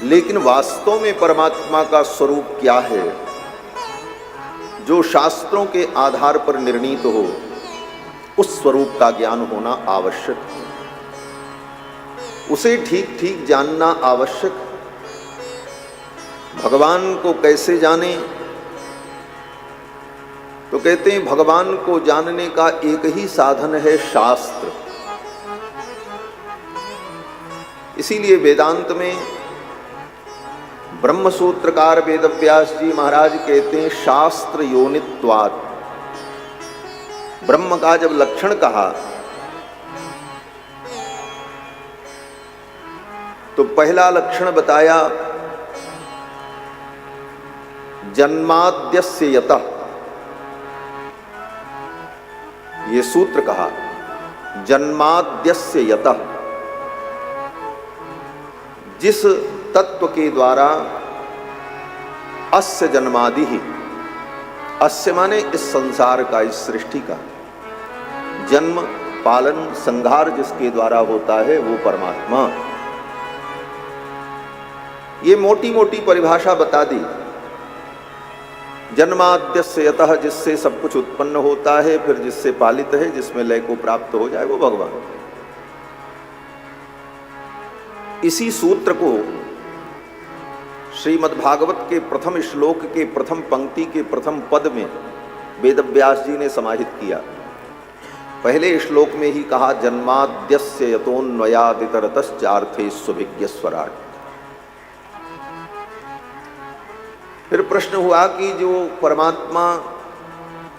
लेकिन वास्तव में परमात्मा का स्वरूप क्या है, जो शास्त्रों के आधार पर निर्णीत हो, उस स्वरूप का ज्ञान होना आवश्यक है। उसे ठीक ठीक जानना आवश्यक है। भगवान को कैसे जाने, तो कहते हैं भगवान को जानने का एक ही साधन है, शास्त्र। इसीलिए वेदांत में ब्रह्म सूत्रकार वेदव्यास जी महाराज कहते हैं शास्त्र योनित्वात्। ब्रह्म का जब लक्षण कहा तो पहला लक्षण बताया जन्माद्यस्य यतः, ये सूत्र कहा जन्माद्यस्य यतः, जिस तत्व के द्वारा अस्य जन्मादि ही, अस्य माने इस संसार का, इस सृष्टि का जन्म पालन संहार जिसके द्वारा होता है वो परमात्मा। ये मोटी मोटी परिभाषा बता दी। जन्माद्यस्य यतः, जिससे सब कुछ उत्पन्न होता है, फिर जिससे पालित है, जिसमें लय को प्राप्त हो जाए, वो भगवान। इसी सूत्र को श्रीमद्भागवत के प्रथम श्लोक के प्रथम पंक्ति के प्रथम पद में वेदव्यास जी ने समाहित किया। पहले श्लोक में ही कहा जन्माद्यस्य यतोऽन्वयादितरतश्चार्थेष्वभिज्ञस्वराट्। फिर प्रश्न हुआ कि जो परमात्मा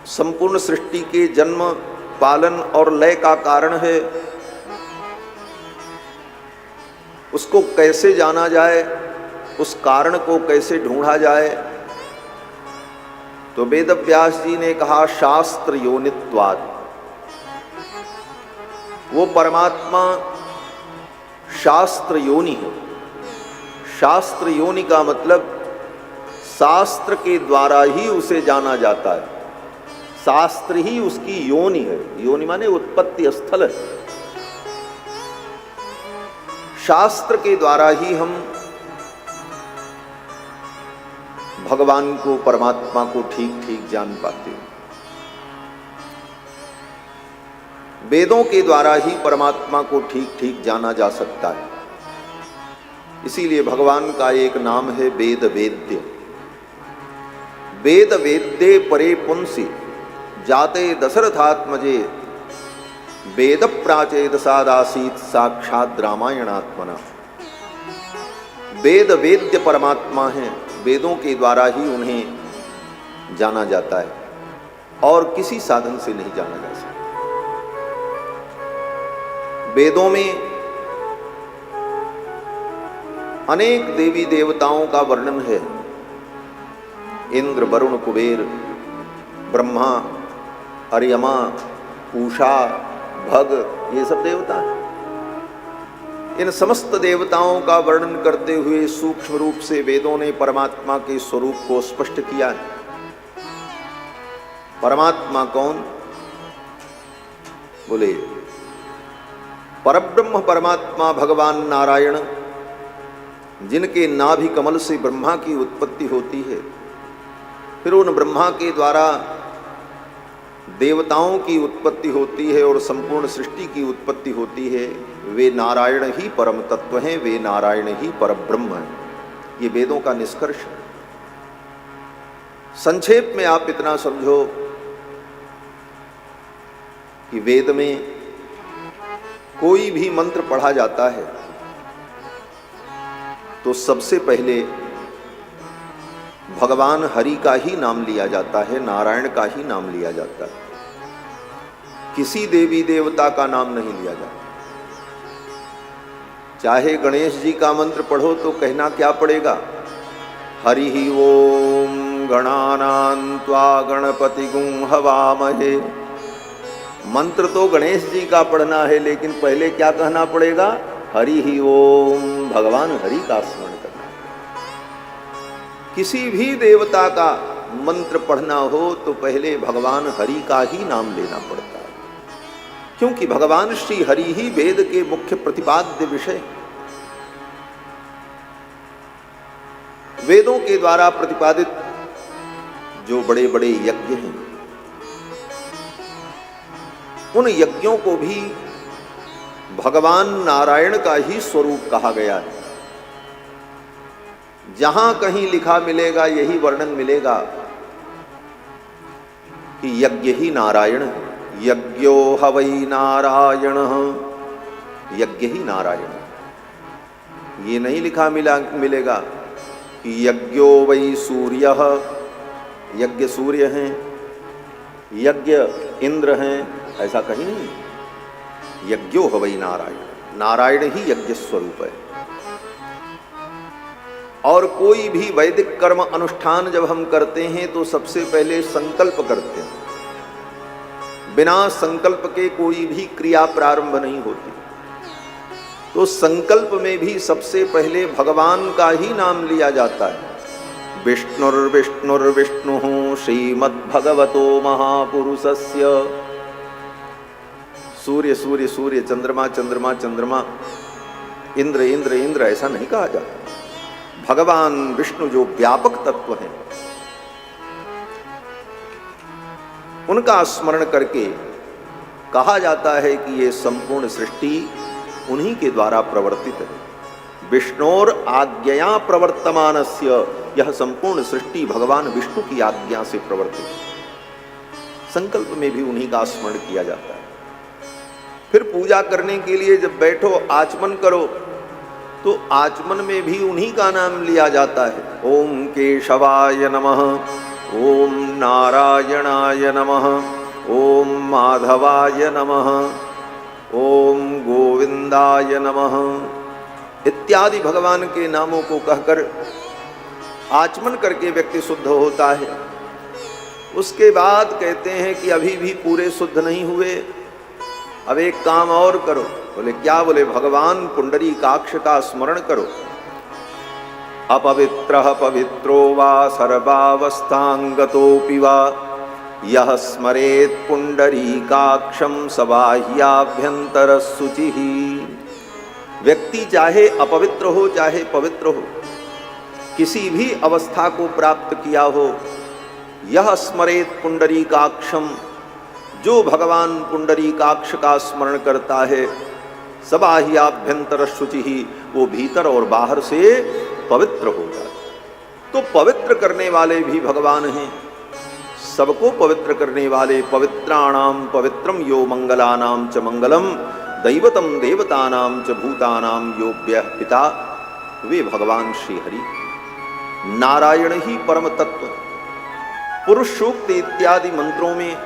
संपूर्ण सृष्टि के जन्म पालन और लय का कारण है, उसको कैसे जाना जाए, उस कारण को कैसे ढूंढा जाए। तो वेदव्यास जी ने कहा शास्त्र योनित्वात्। वो परमात्मा शास्त्र योनि है। शास्त्र योनि का मतलब शास्त्र के द्वारा ही उसे जाना जाता है। शास्त्र ही उसकी योनि है। योनि माने उत्पत्ति स्थल है। शास्त्र के द्वारा ही हम भगवान को, परमात्मा को ठीक ठीक जान पाते हैं। वेदों के द्वारा ही परमात्मा को ठीक ठीक जाना जा सकता है। इसीलिए भगवान का एक नाम है वेद वेद्य। वेद वेद्ये परे पुंसि जाते दशरथात्मजे वेद प्राचेद सादासीत साक्षात रामायणात्मना। वेद वेद्य परमात्मा हैं, वेदों के द्वारा ही उन्हें जाना जाता है और किसी साधन से नहीं जाना जा सकता। वेदों में अनेक देवी देवताओं का वर्णन है। इंद्र, वरुण, कुबेर, ब्रह्मा, अर्यमा, पूषा, भग, ये सब देवता हैं। इन समस्त देवताओं का वर्णन करते हुए सूक्ष्म रूप से वेदों ने परमात्मा के स्वरूप को स्पष्ट किया है। परमात्मा कौन? बोले परब्रह्म परमात्मा भगवान नारायण, जिनके नाभि कमल से ब्रह्मा की उत्पत्ति होती है, फिर उन ब्रह्मा के द्वारा देवताओं की उत्पत्ति होती है और संपूर्ण सृष्टि की उत्पत्ति होती है। वे नारायण ही परम तत्व हैं, वे नारायण ही परब्रह्म हैं। ये वेदों का निष्कर्ष है। संक्षेप में आप इतना समझो कि वेद में कोई भी मंत्र पढ़ा जाता है तो सबसे पहले भगवान हरि का ही नाम लिया जाता है, नारायण का ही नाम लिया जाता है। किसी देवी देवता का नाम नहीं लिया जाता। चाहे गणेश जी का मंत्र पढ़ो तो कहना क्या पड़ेगा? हरि ही ओम गणानां त्वा गणपतिगुं हवामहे। मंत्र तो गणेश जी का पढ़ना है, लेकिन पहले क्या कहना पड़ेगा? हरि ही ओम, भगवान हरि का स्मरण करना। किसी भी देवता का मंत्र पढ़ना हो तो पहले भगवान हरि का ही नाम लेना पड़ता है, क्योंकि भगवान श्री हरि ही वेद के मुख्य प्रतिपाद्य विषय। वेदों के द्वारा प्रतिपादित जो बड़े बड़े यज्ञ हैं, उन यज्ञों को भी भगवान नारायण का ही स्वरूप कहा गया है। जहां कहीं लिखा मिलेगा, यही वर्णन मिलेगा कि यज्ञ ही नारायण है। यज्ञो ह वै नारायण, यज्ञ ही नारायण। ये नहीं लिखा मिलेगा कि यज्ञो वै सूर्य, यज्ञ सूर्य हैं, यज्ञ इंद्र हैं, ऐसा कहीं नहीं। यज्ञो ह वै नारायण, नारायण ही यज्ञ स्वरूप है। और कोई भी वैदिक कर्म अनुष्ठान जब हम करते हैं तो सबसे पहले संकल्प करते हैं। बिना संकल्प के कोई भी क्रिया प्रारंभ नहीं होती। तो संकल्प में भी सबसे पहले भगवान का ही नाम लिया जाता है। विष्णुर्विष्णुर्विष्णु श्रीमद्भगवतो महापुरुषस्य। सूर्य सूर्य सूर्य, चंद्रमा चंद्रमा चंद्रमा, इंद्र इंद्र इंद्र, ऐसा नहीं कहा जाता। भगवान विष्णु जो व्यापक तत्व हैं, उनका स्मरण करके कहा जाता है कि ये संपूर्ण सृष्टि उन्हीं के द्वारा प्रवर्तित है। विष्णोर आज्ञया प्रवर्तमानस्य, यह संपूर्ण सृष्टि भगवान विष्णु की आज्ञा से प्रवर्तित है। संकल्प में भी उन्हीं का स्मरण किया जाता है। फिर पूजा करने के लिए जब बैठो, आचमन करो, तो आचमन में भी उन्हीं का नाम लिया जाता है। ओम केशवाय नमः, ओम नारायणाय नमः, ओम माधवाय नमः, ओम गोविंदाय नमः इत्यादि भगवान के नामों को कहकर आचमन करके व्यक्ति शुद्ध होता है। उसके बाद कहते हैं कि अभी भी पूरे शुद्ध नहीं हुए, अब एक काम और करो। बोले क्या? बोले भगवान पुंडरीकाक्ष का स्मरण करो। अपवित्रः पवित्रो वा सर्वावस्थांगतोऽपि वा यः स्मरेत् पुंडरीकाक्षं स बाह्याभ्यंतर शुचिः। व्यक्ति चाहे अपवित्र हो चाहे पवित्र हो, किसी भी अवस्था को प्राप्त किया हो, यह स्मरेत् पुंडरीकाक्षम, जो भगवान पुंडरीकाक्ष का स्मरण करता है, सबाह्याभ्यंतर शुचि ही, वो भीतर और बाहर से पवित्र हो जाए। तो पवित्र करने वाले भी भगवान हैं। सबको पवित्र करने वाले, पवित्राणाम पवित्रम यो मंगलानाम च मंगलम, दैवतम देवतानाम च भूतानाम यो व्यः पिता, वे भगवान श्री हरि। नारायण ही परम तत्व। पुरुष सूक्त इत्यादि मंत्रों में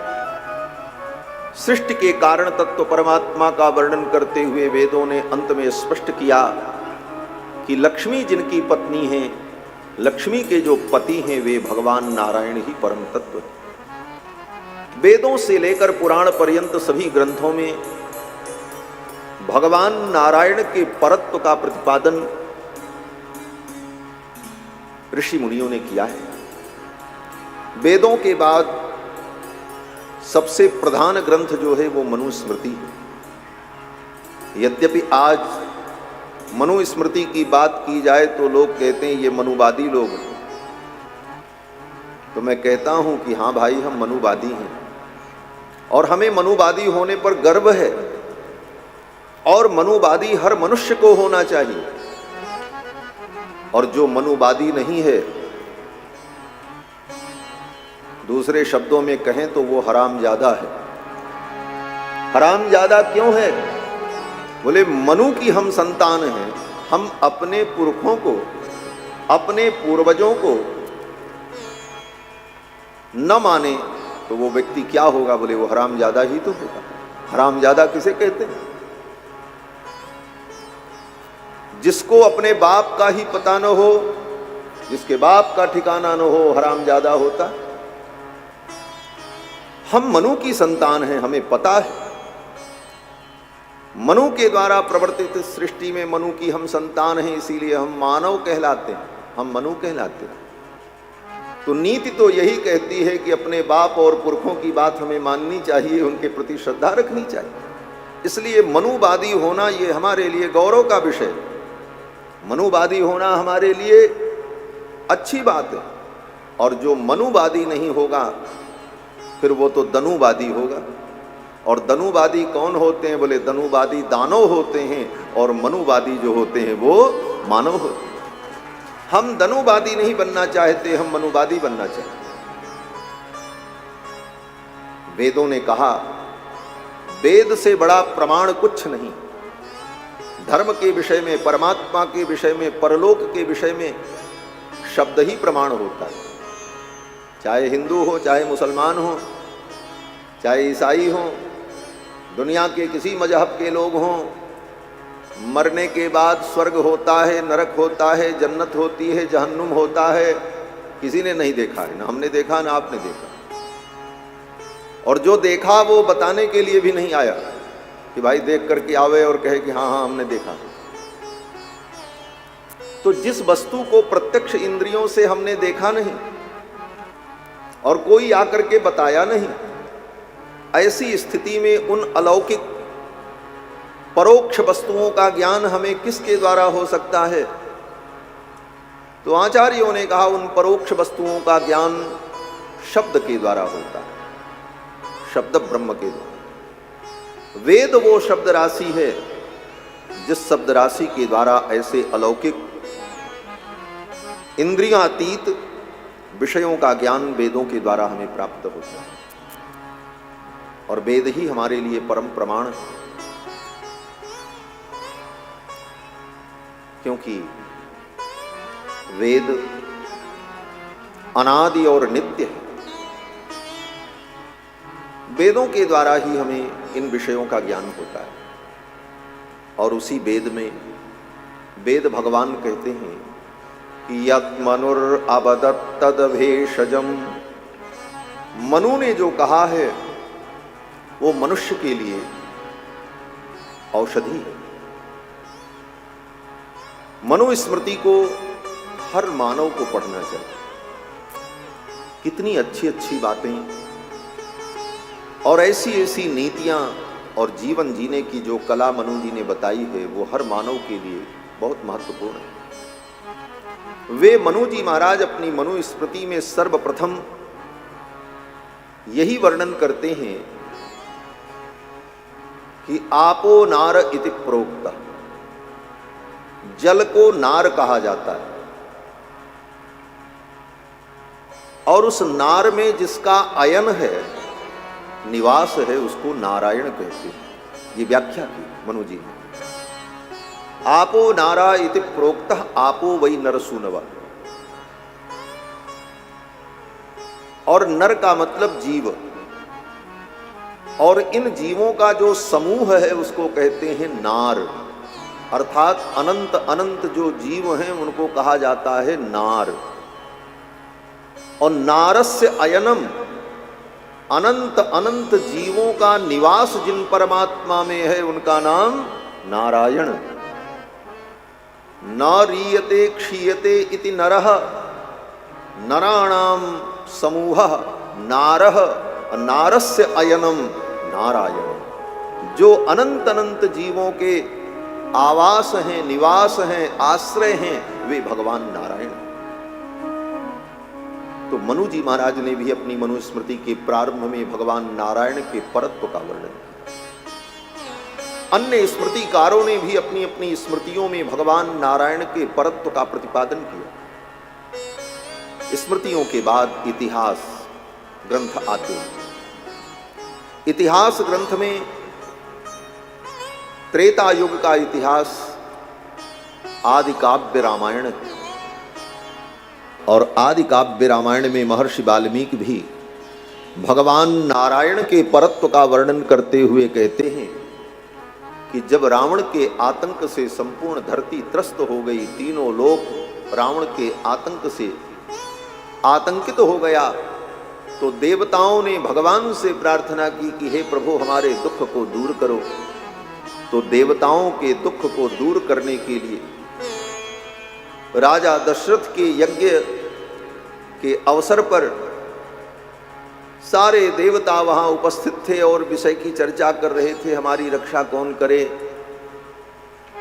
सृष्टि के कारण तत्व परमात्मा का वर्णन करते हुए वेदों ने अंत में स्पष्ट किया कि लक्ष्मी जिनकी पत्नी है, लक्ष्मी के जो पति हैं, वे भगवान नारायण ही परम तत्व है। वेदों से लेकर पुराण पर्यंत सभी ग्रंथों में भगवान नारायण के परत्व का प्रतिपादन ऋषि मुनियों ने किया है। वेदों के बाद सबसे प्रधान ग्रंथ जो है वो मनुस्मृति है। यद्यपि आज मनुस्मृति की बात की जाए तो लोग कहते हैं ये मनुवादी लोग हैं। तो मैं कहता हूं कि हाँ भाई, हम मनुवादी हैं और हमें मनुवादी होने पर गर्व है, और मनुवादी हर मनुष्य को होना चाहिए। और जो मनुवादी नहीं है, दूसरे शब्दों में कहें तो वो हरामजादा है। हरामजादा क्यों है? बोले मनु की हम संतान हैं, हम अपने पुरखों को, अपने पूर्वजों को न माने तो वो व्यक्ति क्या होगा? बोले वो हरामजादा ही तो होगा। हरामजादा किसे कहते हैं? जिसको अपने बाप का ही पता न हो, जिसके बाप का ठिकाना न हो, हरामजादा होता। हम मनु की संतान हैं, हमें पता है। मनु के द्वारा प्रवर्तित सृष्टि में मनु की हम संतान हैं, इसीलिए हम मानव कहलाते हैं, हम मनु कहलाते हैं। तो नीति तो यही कहती है कि अपने बाप और पुरखों की बात हमें माननी चाहिए, उनके प्रति श्रद्धा रखनी चाहिए। इसलिए मनुवादी होना ये हमारे लिए गौरव का विषय। मनुवादी होना हमारे लिए अच्छी बात है। और जो मनुवादी नहीं होगा फिर वो तो दनुवादी होगा। और दनुवादी कौन होते हैं? बोले दनुवादी दानव होते हैं और मनुवादी जो होते हैं वो मानव होते हैं। हम दनुवादी नहीं बनना चाहते, हम मनुवादी बनना चाहते। वेदों ने कहा वेद से बड़ा प्रमाण कुछ नहीं। धर्म के विषय में, परमात्मा के विषय में, परलोक के विषय में शब्द ही प्रमाण होता है। चाहे हिंदू हो, चाहे मुसलमान हो, चाहे ईसाई हो, दुनिया के किसी मजहब के लोग हों, मरने के बाद स्वर्ग होता है, नरक होता है, जन्नत होती है, जहन्नुम होता है, किसी ने नहीं देखा है। ना हमने देखा ना आपने देखा। और जो देखा वो बताने के लिए भी नहीं आया कि भाई देख करके आवे और कहे कि हाँ हाँ हमने देखा। तो जिस वस्तु को प्रत्यक्ष इंद्रियों से हमने देखा नहीं और कोई आकर के बताया नहीं, ऐसी स्थिति में उन अलौकिक परोक्ष वस्तुओं का ज्ञान हमें किसके द्वारा हो सकता है? तो आचार्यों ने कहा उन परोक्ष वस्तुओं का ज्ञान शब्द के द्वारा होता है, शब्द ब्रह्म के द्वारा। वेद वो शब्द राशि है जिस शब्द राशि के द्वारा ऐसे अलौकिक इंद्रियातीत विषयों का ज्ञान वेदों के द्वारा हमें प्राप्त होता है। और वेद ही हमारे लिए परम प्रमाण है, क्योंकि वेद अनादि और नित्य है। वेदों के द्वारा ही हमें इन विषयों का ज्ञान होता है। और उसी वेद में वेद भगवान कहते हैं कि यत् मनुरअवदत् तद्भेषजम्, मनु ने जो कहा है वो मनुष्य के लिए औषधि है। मनुस्मृति को हर मानव को पढ़ना चाहिए। कितनी अच्छी अच्छी बातें और ऐसी ऐसी नीतियां और जीवन जीने की जो कला मनु जी ने बताई है वो हर मानव के लिए बहुत महत्वपूर्ण है। वे मनु जी महाराज अपनी मनुस्मृति में सर्वप्रथम यही वर्णन करते हैं कि आपो नार इति प्रोक्त, जल को नार कहा जाता है। और उस नार में जिसका अयन है, निवास है, उसको नारायण कहते हैं। ये व्याख्या की मनु जी ने। आपो नारा इति प्रोक्त आपो वै नरसूनवा। और नर का मतलब जीव, और इन जीवों का जो समूह है उसको कहते हैं नार। अर्थात अनंत अनंत जो जीव हैं उनको कहा जाता है नार। और नारस्य अयनम, अनंत अनंत जीवों का निवास जिन परमात्मा में है उनका नाम नारायण। न रीयते क्षीयते इति नरः, नराणाम समूहः नारः, नारस्य अयनम नारायण। जो अनंत अनंत जीवों के आवास हैं, निवास हैं, आश्रय हैं, वे भगवान नारायण। तो मनु जी महाराज ने भी अपनी मनुस्मृति के प्रारंभ में भगवान नारायण के परत्व का वर्णन किया। अन्य स्मृतिकारों ने भी अपनी अपनी स्मृतियों में भगवान नारायण के परत्व का प्रतिपादन किया। स्मृतियों के बाद इतिहास ग्रंथ आते हैं। इतिहास ग्रंथ में त्रेता युग का इतिहास आदि काव्य रामायण है। और आदि काव्य रामायण में महर्षि वाल्मीकि भी भगवान नारायण के परत्व का वर्णन करते हुए कहते हैं कि जब रावण के आतंक से संपूर्ण धरती त्रस्त हो गई, तीनों लोक रावण के आतंक से आतंकित हो गया, तो देवताओं ने भगवान से प्रार्थना की कि हे प्रभु हमारे दुख को दूर करो। तो देवताओं के दुख को दूर करने के लिए राजा दशरथ के यज्ञ के अवसर पर सारे देवता वहां उपस्थित थे और विषय की चर्चा कर रहे थे, हमारी रक्षा कौन करे।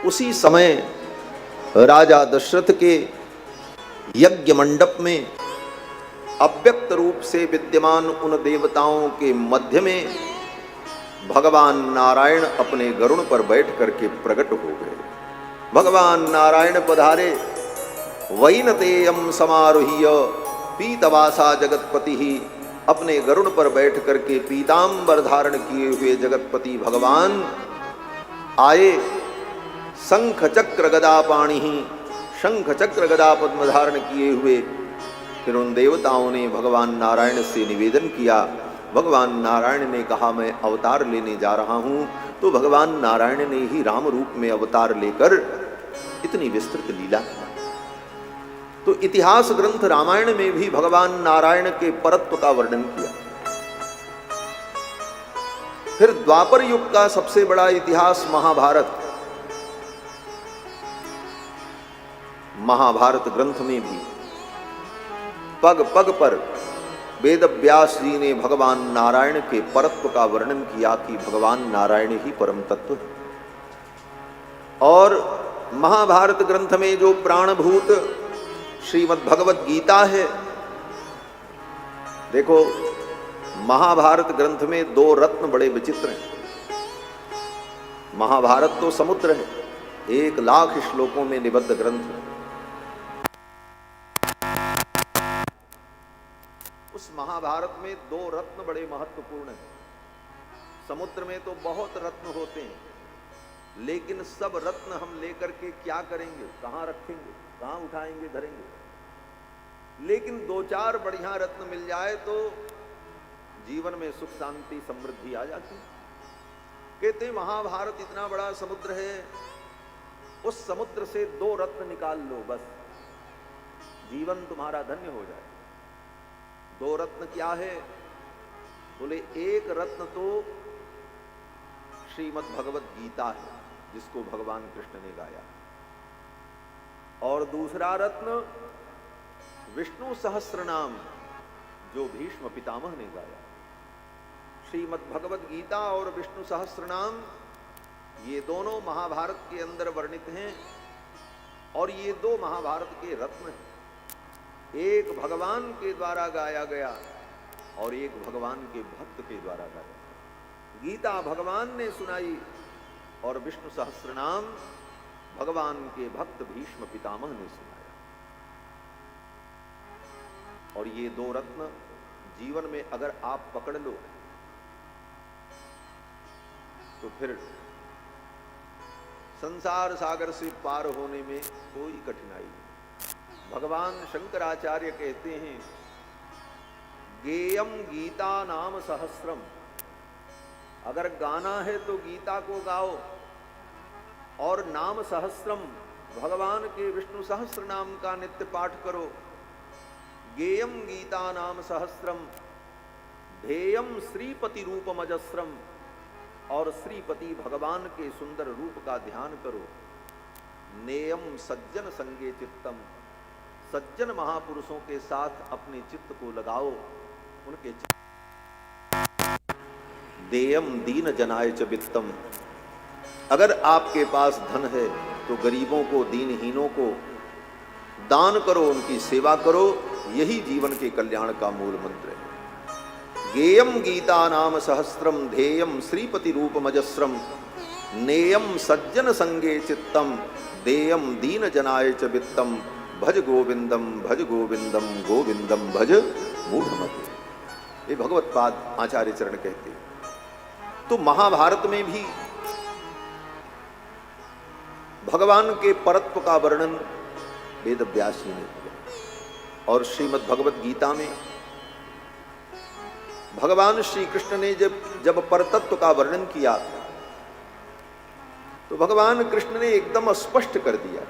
उसी समय राजा दशरथ के यज्ञ मंडप में अव्यक्त रूप से विद्यमान उन देवताओं के मध्य में भगवान नारायण अपने गरुड़ पर बैठ करके प्रकट हो गए। भगवान नारायण पधारे। वैनतेयम समारोह्य पीतवासा जगतपति ही, अपने गरुड़ पर बैठ करके पीतांबर धारण किए हुए जगतपति भगवान आए। शंख चक्र गदा पाणि ही, शंख चक्र गदा पद्म धारण किए हुए। फिर उन देवताओं ने भगवान नारायण से निवेदन किया। भगवान नारायण ने कहा मैं अवतार लेने जा रहा हूं। तो भगवान नारायण ने ही राम रूप में अवतार लेकर इतनी विस्तृत लीला की। तो इतिहास ग्रंथ रामायण में भी भगवान नारायण के परत्व का वर्णन किया। फिर द्वापर युग का सबसे बड़ा इतिहास महाभारत, महाभारत ग्रंथ में भी पग पग पर वेद व्यास जी ने भगवान नारायण के परत्व का वर्णन किया कि भगवान नारायण ही परम तत्व है। और महाभारत ग्रंथ में जो प्राणभूत श्रीमद् भगवत गीता है, देखो महाभारत ग्रंथ में 2 रत्न बड़े विचित्र हैं। महाभारत तो समुद्र है, 1,00,000 श्लोकों में निबद्ध ग्रंथ है। उस महाभारत में 2 रत्न बड़े महत्वपूर्ण हैं। समुद्र में तो बहुत रत्न होते हैं, लेकिन सब रत्न हम लेकर के क्या करेंगे, कहां रखेंगे, कहां उठाएंगे, धरेंगे। लेकिन 2-4 बढ़िया रत्न मिल जाए तो जीवन में सुख शांति समृद्धि आ जाती। कहते महाभारत इतना बड़ा समुद्र है, उस समुद्र से 2 रत्न निकाल लो, बस जीवन तुम्हारा धन्य हो जाए। 2 रत्न क्या है? बोले एक रत्न तो श्रीमद् भगवत गीता है, जिसको भगवान कृष्ण ने गाया, और दूसरा रत्न विष्णु सहस्त्रनाम, जो भीष्म पितामह ने गाया। श्रीमद् भगवत गीता और विष्णु सहस्त्रनाम, ये दोनों महाभारत के अंदर वर्णित हैं, और ये 2 महाभारत के रत्न हैं। एक भगवान के द्वारा गाया गया और एक भगवान के भक्त के द्वारा गाया। गीता भगवान ने सुनाई और विष्णु सहस्त्रनाम भगवान के भक्त भीष्म पितामह ने सुनाया। और ये 2 रत्न जीवन में अगर आप पकड़ लो तो फिर संसार सागर से पार होने में कोई कठिनाई नहीं। भगवान शंकराचार्य कहते हैं, गेयम गीता नाम सहस्रम, अगर गाना है तो गीता को गाओ, और नाम सहस्रम, भगवान के विष्णु सहस्त्र नाम का नित्य पाठ करो। गेयम गीता नाम सहस्रम, ध्येयम श्रीपति रूपम अजस्रम, और श्रीपति भगवान के सुंदर रूप का ध्यान करो। नेयम सज्जन संगे चित्तम, सज्जन महापुरुषों के साथ अपने चित्त को लगाओ, उनके देयम दीन जनाय च वित्तम, अगर आपके पास धन है तो गरीबों को, दीनहीनों को दान करो, उनकी सेवा करो। यही जीवन के कल्याण का मूल मंत्र है। गेयम गीता नाम सहस्त्रम, ध्येयम श्रीपति रूपम अजस्रम, नेयम सज्जन संगे चित्तम, देयम दीन जनाय च वित्तम, भज गोविंदम गोविंदम भज मूढ़मते। ये भगवत पाद आचार्य चरण कहते हैं। तो महाभारत में भी भगवान के परत्व का वर्णन वेद व्यास जी ने किया, और श्रीमद् भगवत गीता में भगवान श्री कृष्ण ने जब परतत्व का वर्णन किया तो भगवान कृष्ण ने एकदम स्पष्ट कर दिया,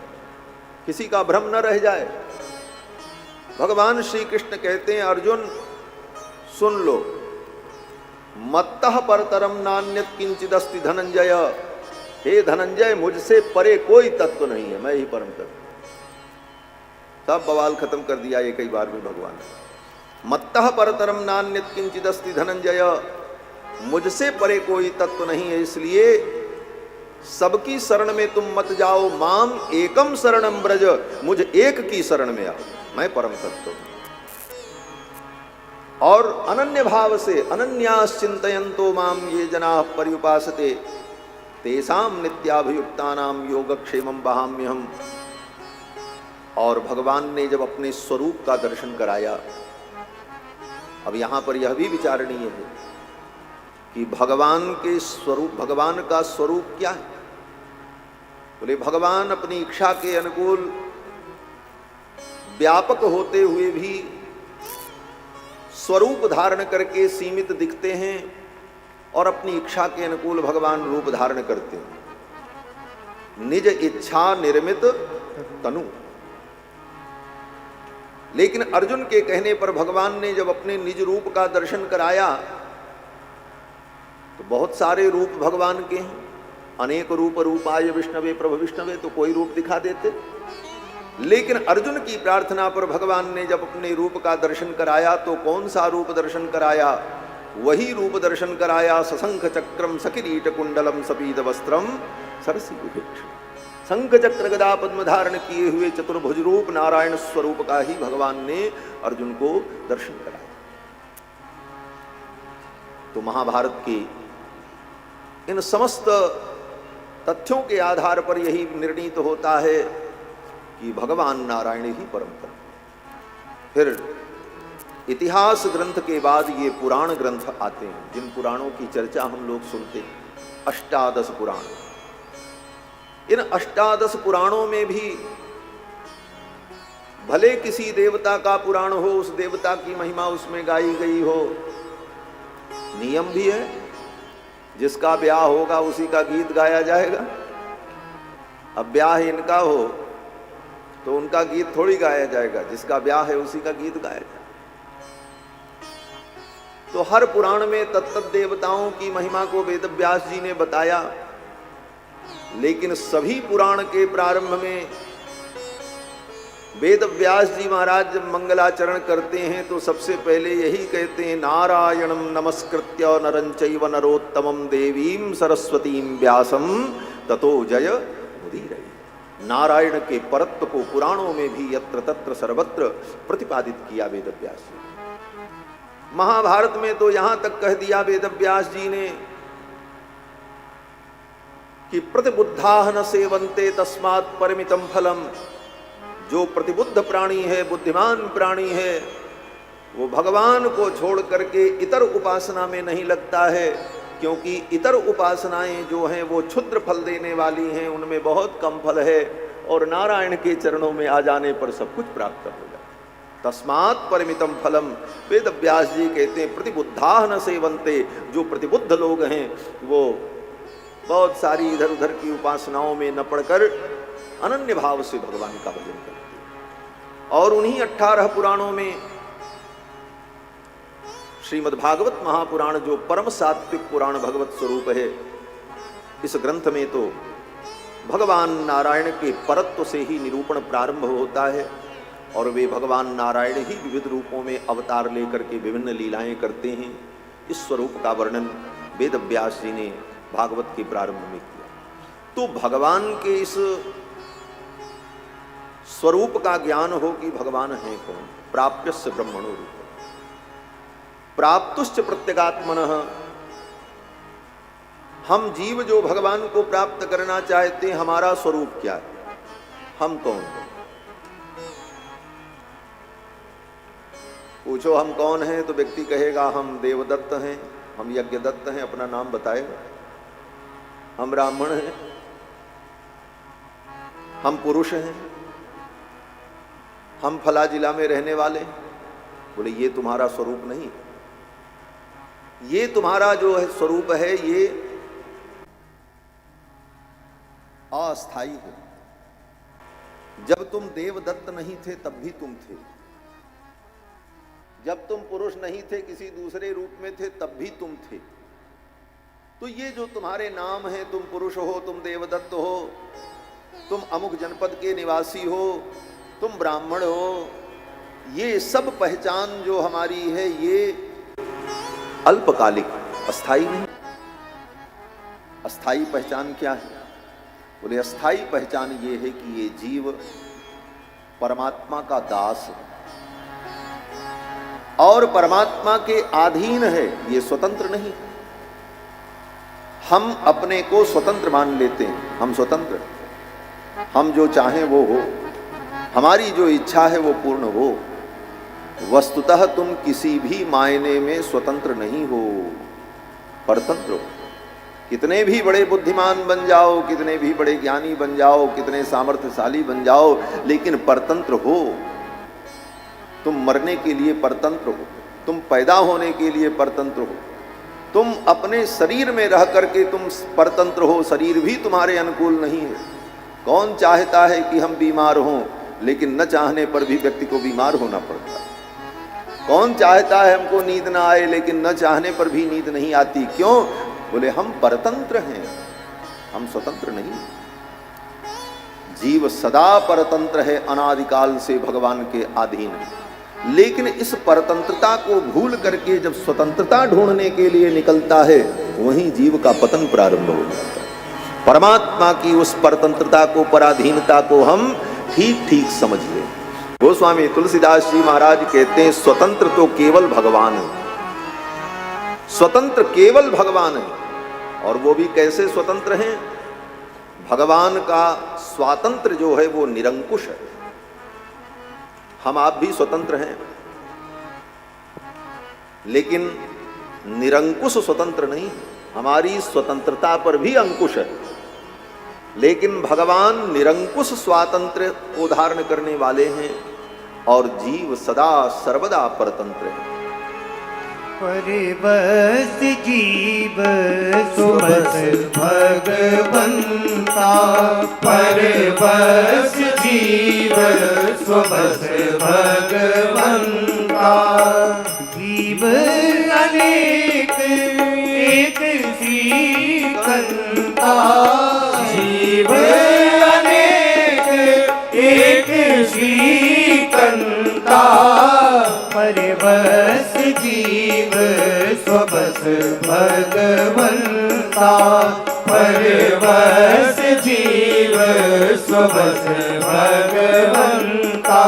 किसी का भ्रम न रह जाए। भगवान श्री कृष्ण कहते हैं, अर्जुन सुन लो, मत्तः परतरम नान्यत किंचिदस्ति धनंजय, हे धनंजय मुझसे परे कोई तत्व नहीं है, मैं ही परम तत्व। सब बवाल खत्म कर दिया एक ही बार में भगवान ने। मत्तः परतरम नान्यत किंचिदस्ति धनंजय, मुझसे परे कोई तत्व नहीं है, इसलिए सबकी शरण में तुम मत जाओ, माम एकम शरणम ब्रज, मुझ एक की शरण में आओ। मैं परम तत्व हूं। और अनन्य भाव से अनन्यास चिंतयन्तो माम ये जना पर्युपासते तेषाम नित्याभियुक्तानाम योगक्षेमम वहाम्यहम्। और भगवान ने जब अपने स्वरूप का दर्शन कराया, अब यहां पर यह भी विचारणीय है कि भगवान के स्वरूप, भगवान का स्वरूप क्या है। बोले भगवान अपनी इच्छा के अनुकूल व्यापक होते हुए भी स्वरूप धारण करके सीमित दिखते हैं और अपनी इच्छा के अनुकूल भगवान रूप धारण करते हैं। निज इच्छा निर्मित तनु। लेकिन अर्जुन के कहने पर भगवान ने जब अपने निज रूप का दर्शन कराया तो बहुत सारे रूप भगवान के हैं। अनेक रूप रूपाय विष्णवे प्रभु विष्णवे, तो कोई रूप दिखा देते। लेकिन अर्जुन की प्रार्थना पर भगवान ने जब अपने रूप का दर्शन कराया तो कौन सा रूप दर्शन कराया? वही रूप दर्शन कराया, सशंख चक्रम सकिरीट कुंडलम सपीद वस्त्रम सरसी विभीषण। शंख चक्र गदा पद्म धारण किए हुए चतुर्भुज रूप नारायण स्वरूप का ही भगवान ने अर्जुन को दर्शन कराया। तो महाभारत के इन समस्त तथ्यों के आधार पर यही निर्णीत होता है कि भगवान नारायण ही परम तत्व। फिर इतिहास ग्रंथ के बाद ये पुराण ग्रंथ आते हैं, जिन पुराणों की चर्चा हम लोग सुनते हैं, अष्टादश पुराण। इन अष्टादश पुराणों में भी भले किसी देवता का पुराण हो, उस देवता की महिमा उसमें गाई गई हो, नियम भी है, जिसका ब्याह होगा उसी का गीत गाया जाएगा। अब ब्याह इनका हो तो उनका गीत थोड़ी गाया जाएगा, जिसका ब्याह है उसी का गीत गाया जाएगा। तो हर पुराण में तत्त देवताओं की महिमा को वेद व्यास जी ने बताया। लेकिन सभी पुराण के प्रारंभ में वेद व्यास जी महाराज जब मंगलाचरण करते हैं तो सबसे पहले यही कहते हैं, नारायणं नमस्कृत्य नरं चैव नरोत्तमं देवीं सरस्वतीं व्यासं ततो जय मुदीरये। नारायण के परत्व को पुराणों में भी यत्र तत्र सर्वत्र प्रतिपादित किया वेद व्यास जी। महाभारत में तो यहां तक कह दिया वेद व्यास जी ने कि प्रतिबुद्धाः न सेवन्ते तस्मात् परिमितं फलम। जो प्रतिबुद्ध प्राणी है, बुद्धिमान प्राणी है, वो भगवान को छोड़ करके इतर उपासना में नहीं लगता है, क्योंकि इतर उपासनाएं जो हैं वो क्षुद्र फल देने वाली हैं, उनमें बहुत कम फल है, और नारायण के चरणों में आ जाने पर सब कुछ प्राप्त हो जाता है। तस्मात् परिमितम फलम। वेद व्यास जी कहते हैं प्रतिबुद्धाः न सेवन्ते। जो प्रतिबुद्ध लोग हैं वो बहुत सारी इधर उधर की उपासनाओं में न पड़कर अनन्य भाव से भगवान का भजन करते हैं। और उन्हीं 18 पुराणों में श्रीमद्भागवत महापुराण, जो परम सात्विक पुराण भगवत स्वरूप है, इस ग्रंथ में तो भगवान नारायण के परत्व से ही निरूपण प्रारंभ होता है, और वे भगवान नारायण ही विविध रूपों में अवतार लेकर के विभिन्न लीलाएं करते हैं। इस स्वरूप का वर्णन वेद व्यास जी ने भागवत के प्रारंभ में किया। तो भगवान के इस स्वरूप का ज्ञान हो कि भगवान है कौन। प्राप्यस्य ब्रह्मणो रूप प्राप्तुश्च प्रत्यगात्मनः। हम जीव जो भगवान को प्राप्त करना चाहते हैं, हमारा स्वरूप क्या है, हम कौन हैं। पूछो हम कौन हैं तो व्यक्ति कहेगा हम देवदत्त हैं, हम यज्ञदत्त हैं, अपना नाम बताएगा। हम ब्राह्मण हैं, हम पुरुष हैं, हम फला जिला में रहने वाले। बोले ये तुम्हारा स्वरूप नहीं, ये तुम्हारा जो है स्वरूप है ये अस्थाई है। जब तुम देवदत्त नहीं थे तब भी तुम थे, जब तुम पुरुष नहीं थे किसी दूसरे रूप में थे तब भी तुम थे। तो ये जो तुम्हारे नाम है, तुम पुरुष हो, तुम देवदत्त हो, तुम अमुक जनपद के निवासी हो, तुम ब्राह्मण हो, ये सब पहचान जो हमारी है ये अल्पकालिक, अस्थाई नहीं। अस्थाई पहचान क्या है? बोले अस्थाई पहचान ये है कि ये जीव परमात्मा का दास है और परमात्मा के अधीन है, ये स्वतंत्र नहीं। हम अपने को स्वतंत्र मान लेते हैं, हम स्वतंत्र, हम जो चाहें वो हो, हमारी जो इच्छा है वो पूर्ण हो। वस्तुतः तुम किसी भी मायने में स्वतंत्र नहीं हो, परतंत्र हो। कितने भी बड़े बुद्धिमान बन जाओ, कितने भी बड़े ज्ञानी बन जाओ, कितने सामर्थ्यशाली बन जाओ, लेकिन परतंत्र हो। तुम मरने के लिए परतंत्र हो, तुम पैदा होने के लिए परतंत्र हो, तुम अपने शरीर में रह करके तुम परतंत्र हो। शरीर भी तुम्हारे अनुकूल नहीं है। कौन चाहता है कि हम बीमार हों, लेकिन न चाहने पर भी व्यक्ति को बीमार होना पड़ता है। कौन चाहता है हमको नींद ना आए, लेकिन न चाहने पर भी नींद नहीं आती। क्यों? बोले हम परतंत्र हैं, हम स्वतंत्र नहीं। जीव सदा परतंत्र है, अनादिकाल से भगवान के अधीन है। लेकिन इस परतंत्रता को भूल करके जब स्वतंत्रता ढूंढने के लिए निकलता है, वहीं जीव का पतन प्रारंभ हो जाता है। परमात्मा की उस परतंत्रता को, पराधीनता को हम ठीक ठीक समझ लें। गोस्वामी तुलसीदास जी महाराज कहते हैं, स्वतंत्र तो केवल भगवान है, स्वतंत्र केवल भगवान है। और वो भी कैसे स्वतंत्र हैं? भगवान का स्वातंत्र जो है वो निरंकुश है। हम आप भी स्वतंत्र हैं, लेकिन निरंकुश स्वतंत्र नहीं। हमारी स्वतंत्रता पर भी अंकुश है, लेकिन भगवान निरंकुश स्वातंत्र को धारण करने वाले हैं और जीव सदा सर्वदा परतंत्र है। परिबस जीव सुबस भगवंता, परिबस जीव सुबस भगवंता। जीव अनेक एक श्रीकंता, जीव अनेक एक श्रीकंता। परिबस जीव स्वबस भगवंता, परिबस जीव स्वबस भगवंता,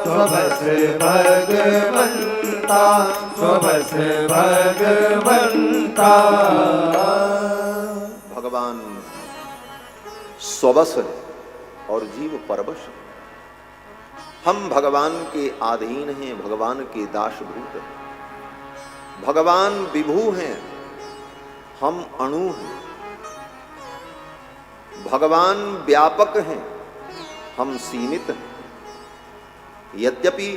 स्वबस भगवंता, स्वबस भगवंता। भगवान स्वबस है और जीव परबश है। हम भगवान के अधीन हैं, भगवान के दासभूत हैं। भगवान विभू हैं, हम अणु हैं। भगवान व्यापक हैं, हम सीमित हैं। यद्यपि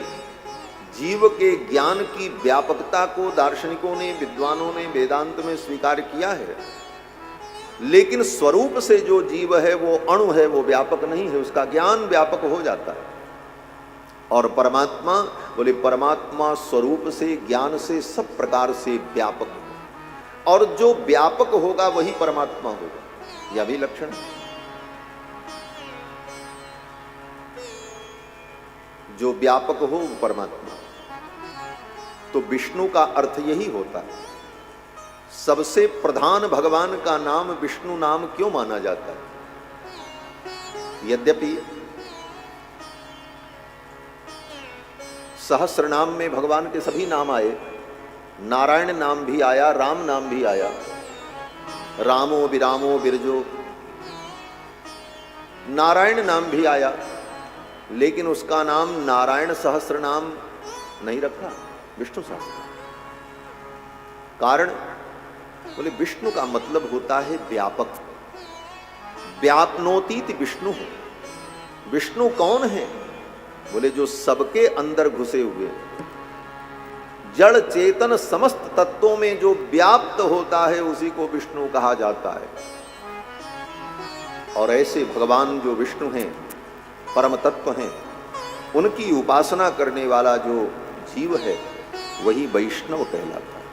जीव के ज्ञान की व्यापकता को दार्शनिकों ने, विद्वानों ने वेदांत में स्वीकार किया है, लेकिन स्वरूप से जो जीव है वो अणु है, वो व्यापक नहीं है। उसका ज्ञान व्यापक हो जाता है। और परमात्मा, बोले परमात्मा स्वरूप से, ज्ञान से, सब प्रकार से व्यापक है। और जो व्यापक होगा वही परमात्मा होगा, यह भी लक्षण है। जो व्यापक हो वो परमात्मा। तो विष्णु का अर्थ यही होता है। सबसे प्रधान भगवान का नाम विष्णु नाम क्यों माना जाता है? यद्यपि सहस्र नाम में भगवान के सभी नाम आए, नारायण नाम भी आया, राम नाम भी आया, रामो विरामो बिरजो, नारायण नाम भी आया, लेकिन उसका नाम नारायण सहस्र नाम नहीं रखा, विष्णु सहस्र। कारण बोले विष्णु का मतलब होता है व्यापक। व्यापनोतीत विष्णु। विष्णु कौन है? बोले जो सबके अंदर घुसे हुए, जड़ चेतन समस्त तत्वों में जो व्याप्त होता है उसी को विष्णु कहा जाता है। और ऐसे भगवान जो विष्णु हैं, परम तत्व हैं, उनकी उपासना करने वाला जो जीव है वही वैष्णव कहलाता है।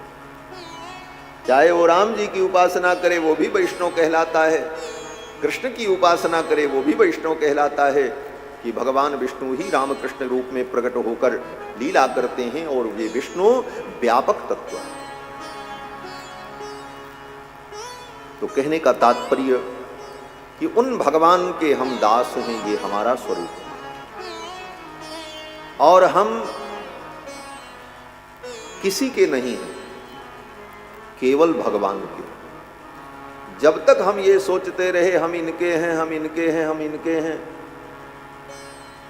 चाहे वो राम जी की उपासना करे वो भी वैष्णव कहलाता है, कृष्ण की उपासना करे वो भी वैष्णव कहलाता है, कि भगवान विष्णु ही रामकृष्ण रूप में प्रकट होकर लीला करते हैं और ये विष्णु व्यापक तत्व है। तो कहने का तात्पर्य कि उन भगवान के हम दास हैं, ये हमारा स्वरूप है। और हम किसी के नहीं हैं, केवल भगवान के। जब तक हम ये सोचते रहे हम इनके हैं, हम इनके हैं, हम इनके हैं,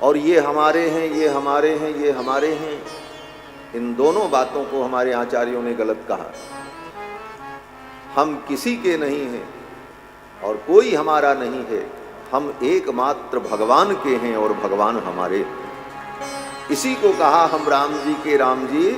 और ये हमारे हैं, ये हमारे हैं, ये हमारे हैं, इन दोनों बातों को हमारे आचार्यों ने गलत कहा। हम किसी के नहीं हैं और कोई हमारा नहीं है, हम एकमात्र भगवान के हैं और भगवान हमारे। इसी को कहा हम राम जी के राम जी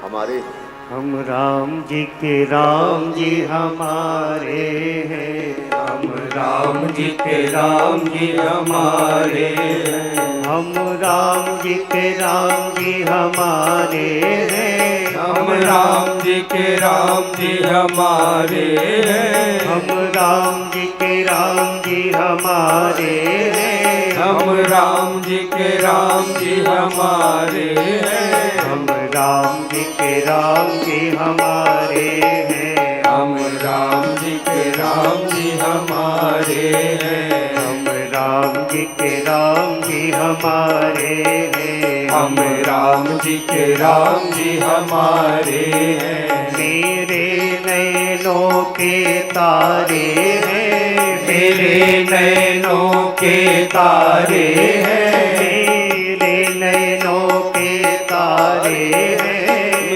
हमारे हैं। हम राम जी के राम जी हमारे हैं, हम राम जी के राम जी हमारे हैं, हम राम जी के राम जी हमारे हैं, हम राम जी के राम जी हमारे हैं, हम राम जी के राम जी हमारे हैं, हम राम जी के राम जी हमारे हैं, हम राम जी के राम जी हमारे हैं, हम राम जी के राम जी हमारे हैं, हम राम जी के राम जी हमारे हैं, हम राम जी के राम जी हमारे हैं। मेरे नैनों के तारे हैं, मेरे नैनों के तारे हैं, मेरे नैनों के तारे हैं,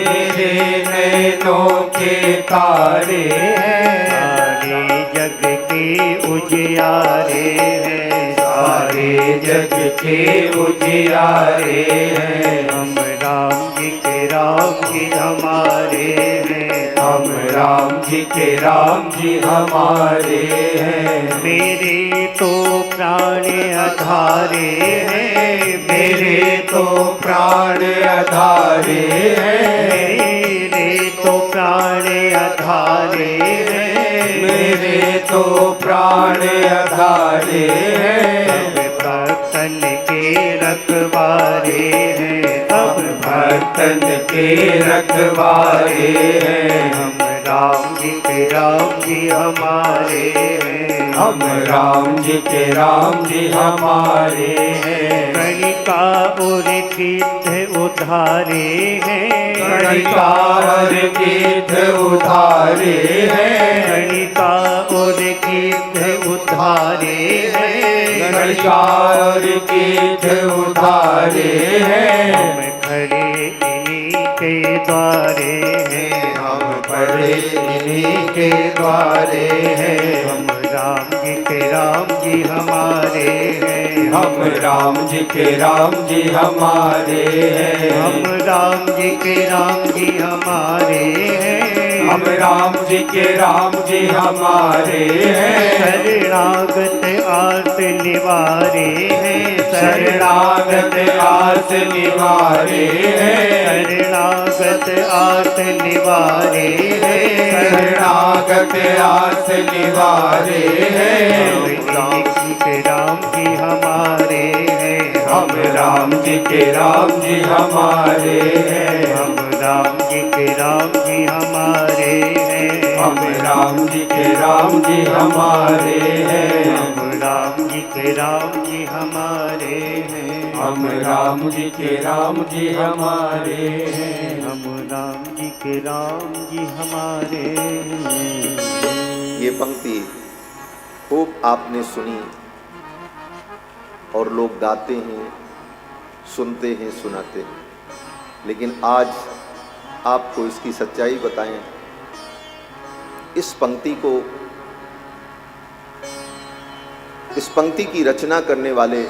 मेरे नैनों के तारे हैं, सारे जग के उजियारे हैं, सारे जग के उजियारे हैं। हम राम जी के राम जी हमारे हैं, हम राम जी के राम जी हमारे हैं। मेरे तो प्राण आधारे हैं, मेरे तो प्राण आधारे हैं, मेरे तो प्राण आधारे हैं, मेरे तो प्राण आधारे हैं। भक्तन के रखवारे हैं, हम भक्तन के रखवारे हैं। हम राम जी के राम जी हमारे हैं, हम राम जी के राम जी हमारे हैं। गणिका और तीर्थ उधारे हैं, गणिकार तीर्थ उधारे हैं, गणिका और तीर्थ उधारे हैं, गणिकार तीर्थ उधारे हैं। हम खड़े इन्हीं के द्वारे हैं, हम पड़े इन्हीं के द्वारे हैं। हम राम जी के राम जी हमारे हैं, हम राम जी के राम जी हमारे हैं। हम राम जी के राम जी हमारे हैं, हम राम जी के राम जी हमारे हैं। शरणागत आस निवारे हैं, शरणागत आस निवारे हैं, शरणागत आस निवारे हैं, शरणागत आस निवारे हैं। राम जी के राम जी हमारे हैं, हम राम जी के राम जी हमारे हैं। हम राम जी के राम जी हमारे हैं, हम राम जी के राम जी हमारे हैं। हम राम जी के राम जी हमारे हैं, हम राम जी के राम जी हमारे हैं। हम राम जी के राम जी हमारे हैं। ये पंक्ति खूब आपने सुनी और लोग गाते हैं, सुनते हैं, सुनाते हैं, लेकिन आज आपको इसकी सच्चाई बताएं। इस पंक्ति की रचना करने वाले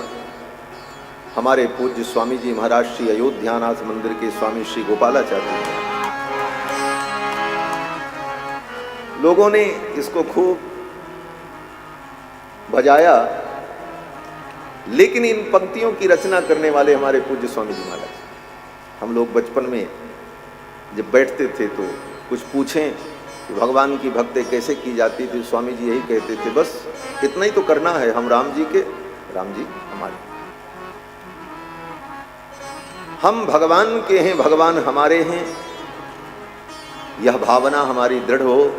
हमारे पूज्य स्वामी जी महाराज श्री अयोध्यानाथ मंदिर के स्वामी श्री गोपालाचार्य जी। लोगों ने इसको खूब बजाया, लेकिन इन पंक्तियों की रचना करने वाले हमारे पूज्य स्वामी जी महाराज। हम लोग बचपन में जब बैठते थे तो कुछ पूछें कि भगवान की भक्ति कैसे की जाती थी, स्वामी जी यही कहते थे, बस इतना ही तो करना है, हम राम जी के राम जी हमारे। हम भगवान के हैं, भगवान हमारे हैं, यह भावना हमारी दृढ़ हो,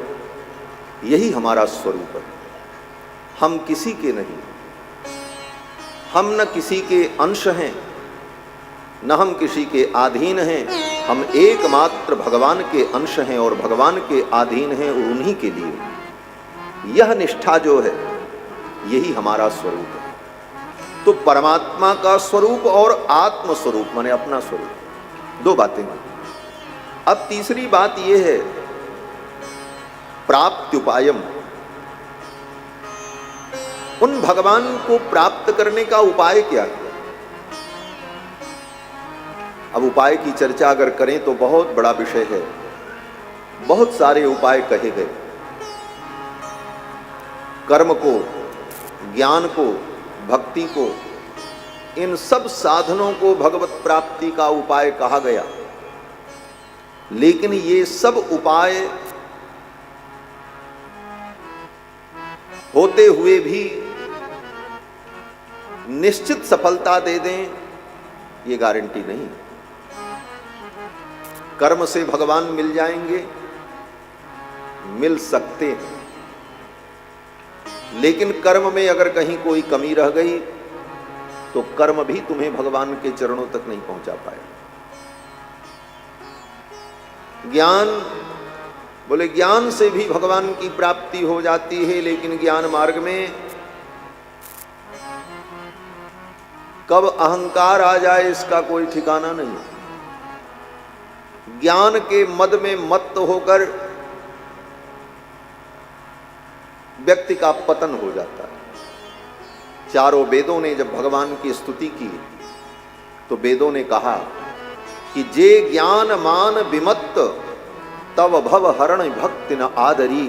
यही हमारा स्वरूप है। हम किसी के नहीं, हम न किसी के अंश हैं न हम किसी के अधीन हैं, हम एकमात्र भगवान के अंश हैं और भगवान के अधीन हैं और उन्हीं के लिए। यह निष्ठा जो है यही हमारा स्वरूप है। तो परमात्मा का स्वरूप और आत्म स्वरूप माने अपना स्वरूप, दो बातें। अब तीसरी बात यह है प्राप्त्युपायम। उन भगवान को प्राप्त करने का उपाय क्या है? अब उपाय की चर्चा अगर करें तो बहुत बड़ा विषय है, बहुत सारे उपाय कहे गए। कर्म को, ज्ञान को, भक्ति को, इन सब साधनों को भगवत प्राप्ति का उपाय कहा गया। लेकिन ये सब उपाय होते हुए भी निश्चित सफलता दे दें, ये गारंटी नहीं। कर्म से भगवान मिल जाएंगे, मिल सकते हैं, लेकिन कर्म में अगर कहीं कोई कमी रह गई तो कर्म भी तुम्हें भगवान के चरणों तक नहीं पहुंचा पाएगा। ज्ञान, बोले ज्ञान से भी भगवान की प्राप्ति हो जाती है, लेकिन ज्ञान मार्ग में कब अहंकार आ जाए इसका कोई ठिकाना नहीं। ज्ञान के मद में मत्त होकर व्यक्ति का पतन हो जाता है। चारों वेदों ने जब भगवान की स्तुति की तो वेदों ने कहा कि जे ज्ञान मान विमत्त तव भव हरण भक्ति न आदरी,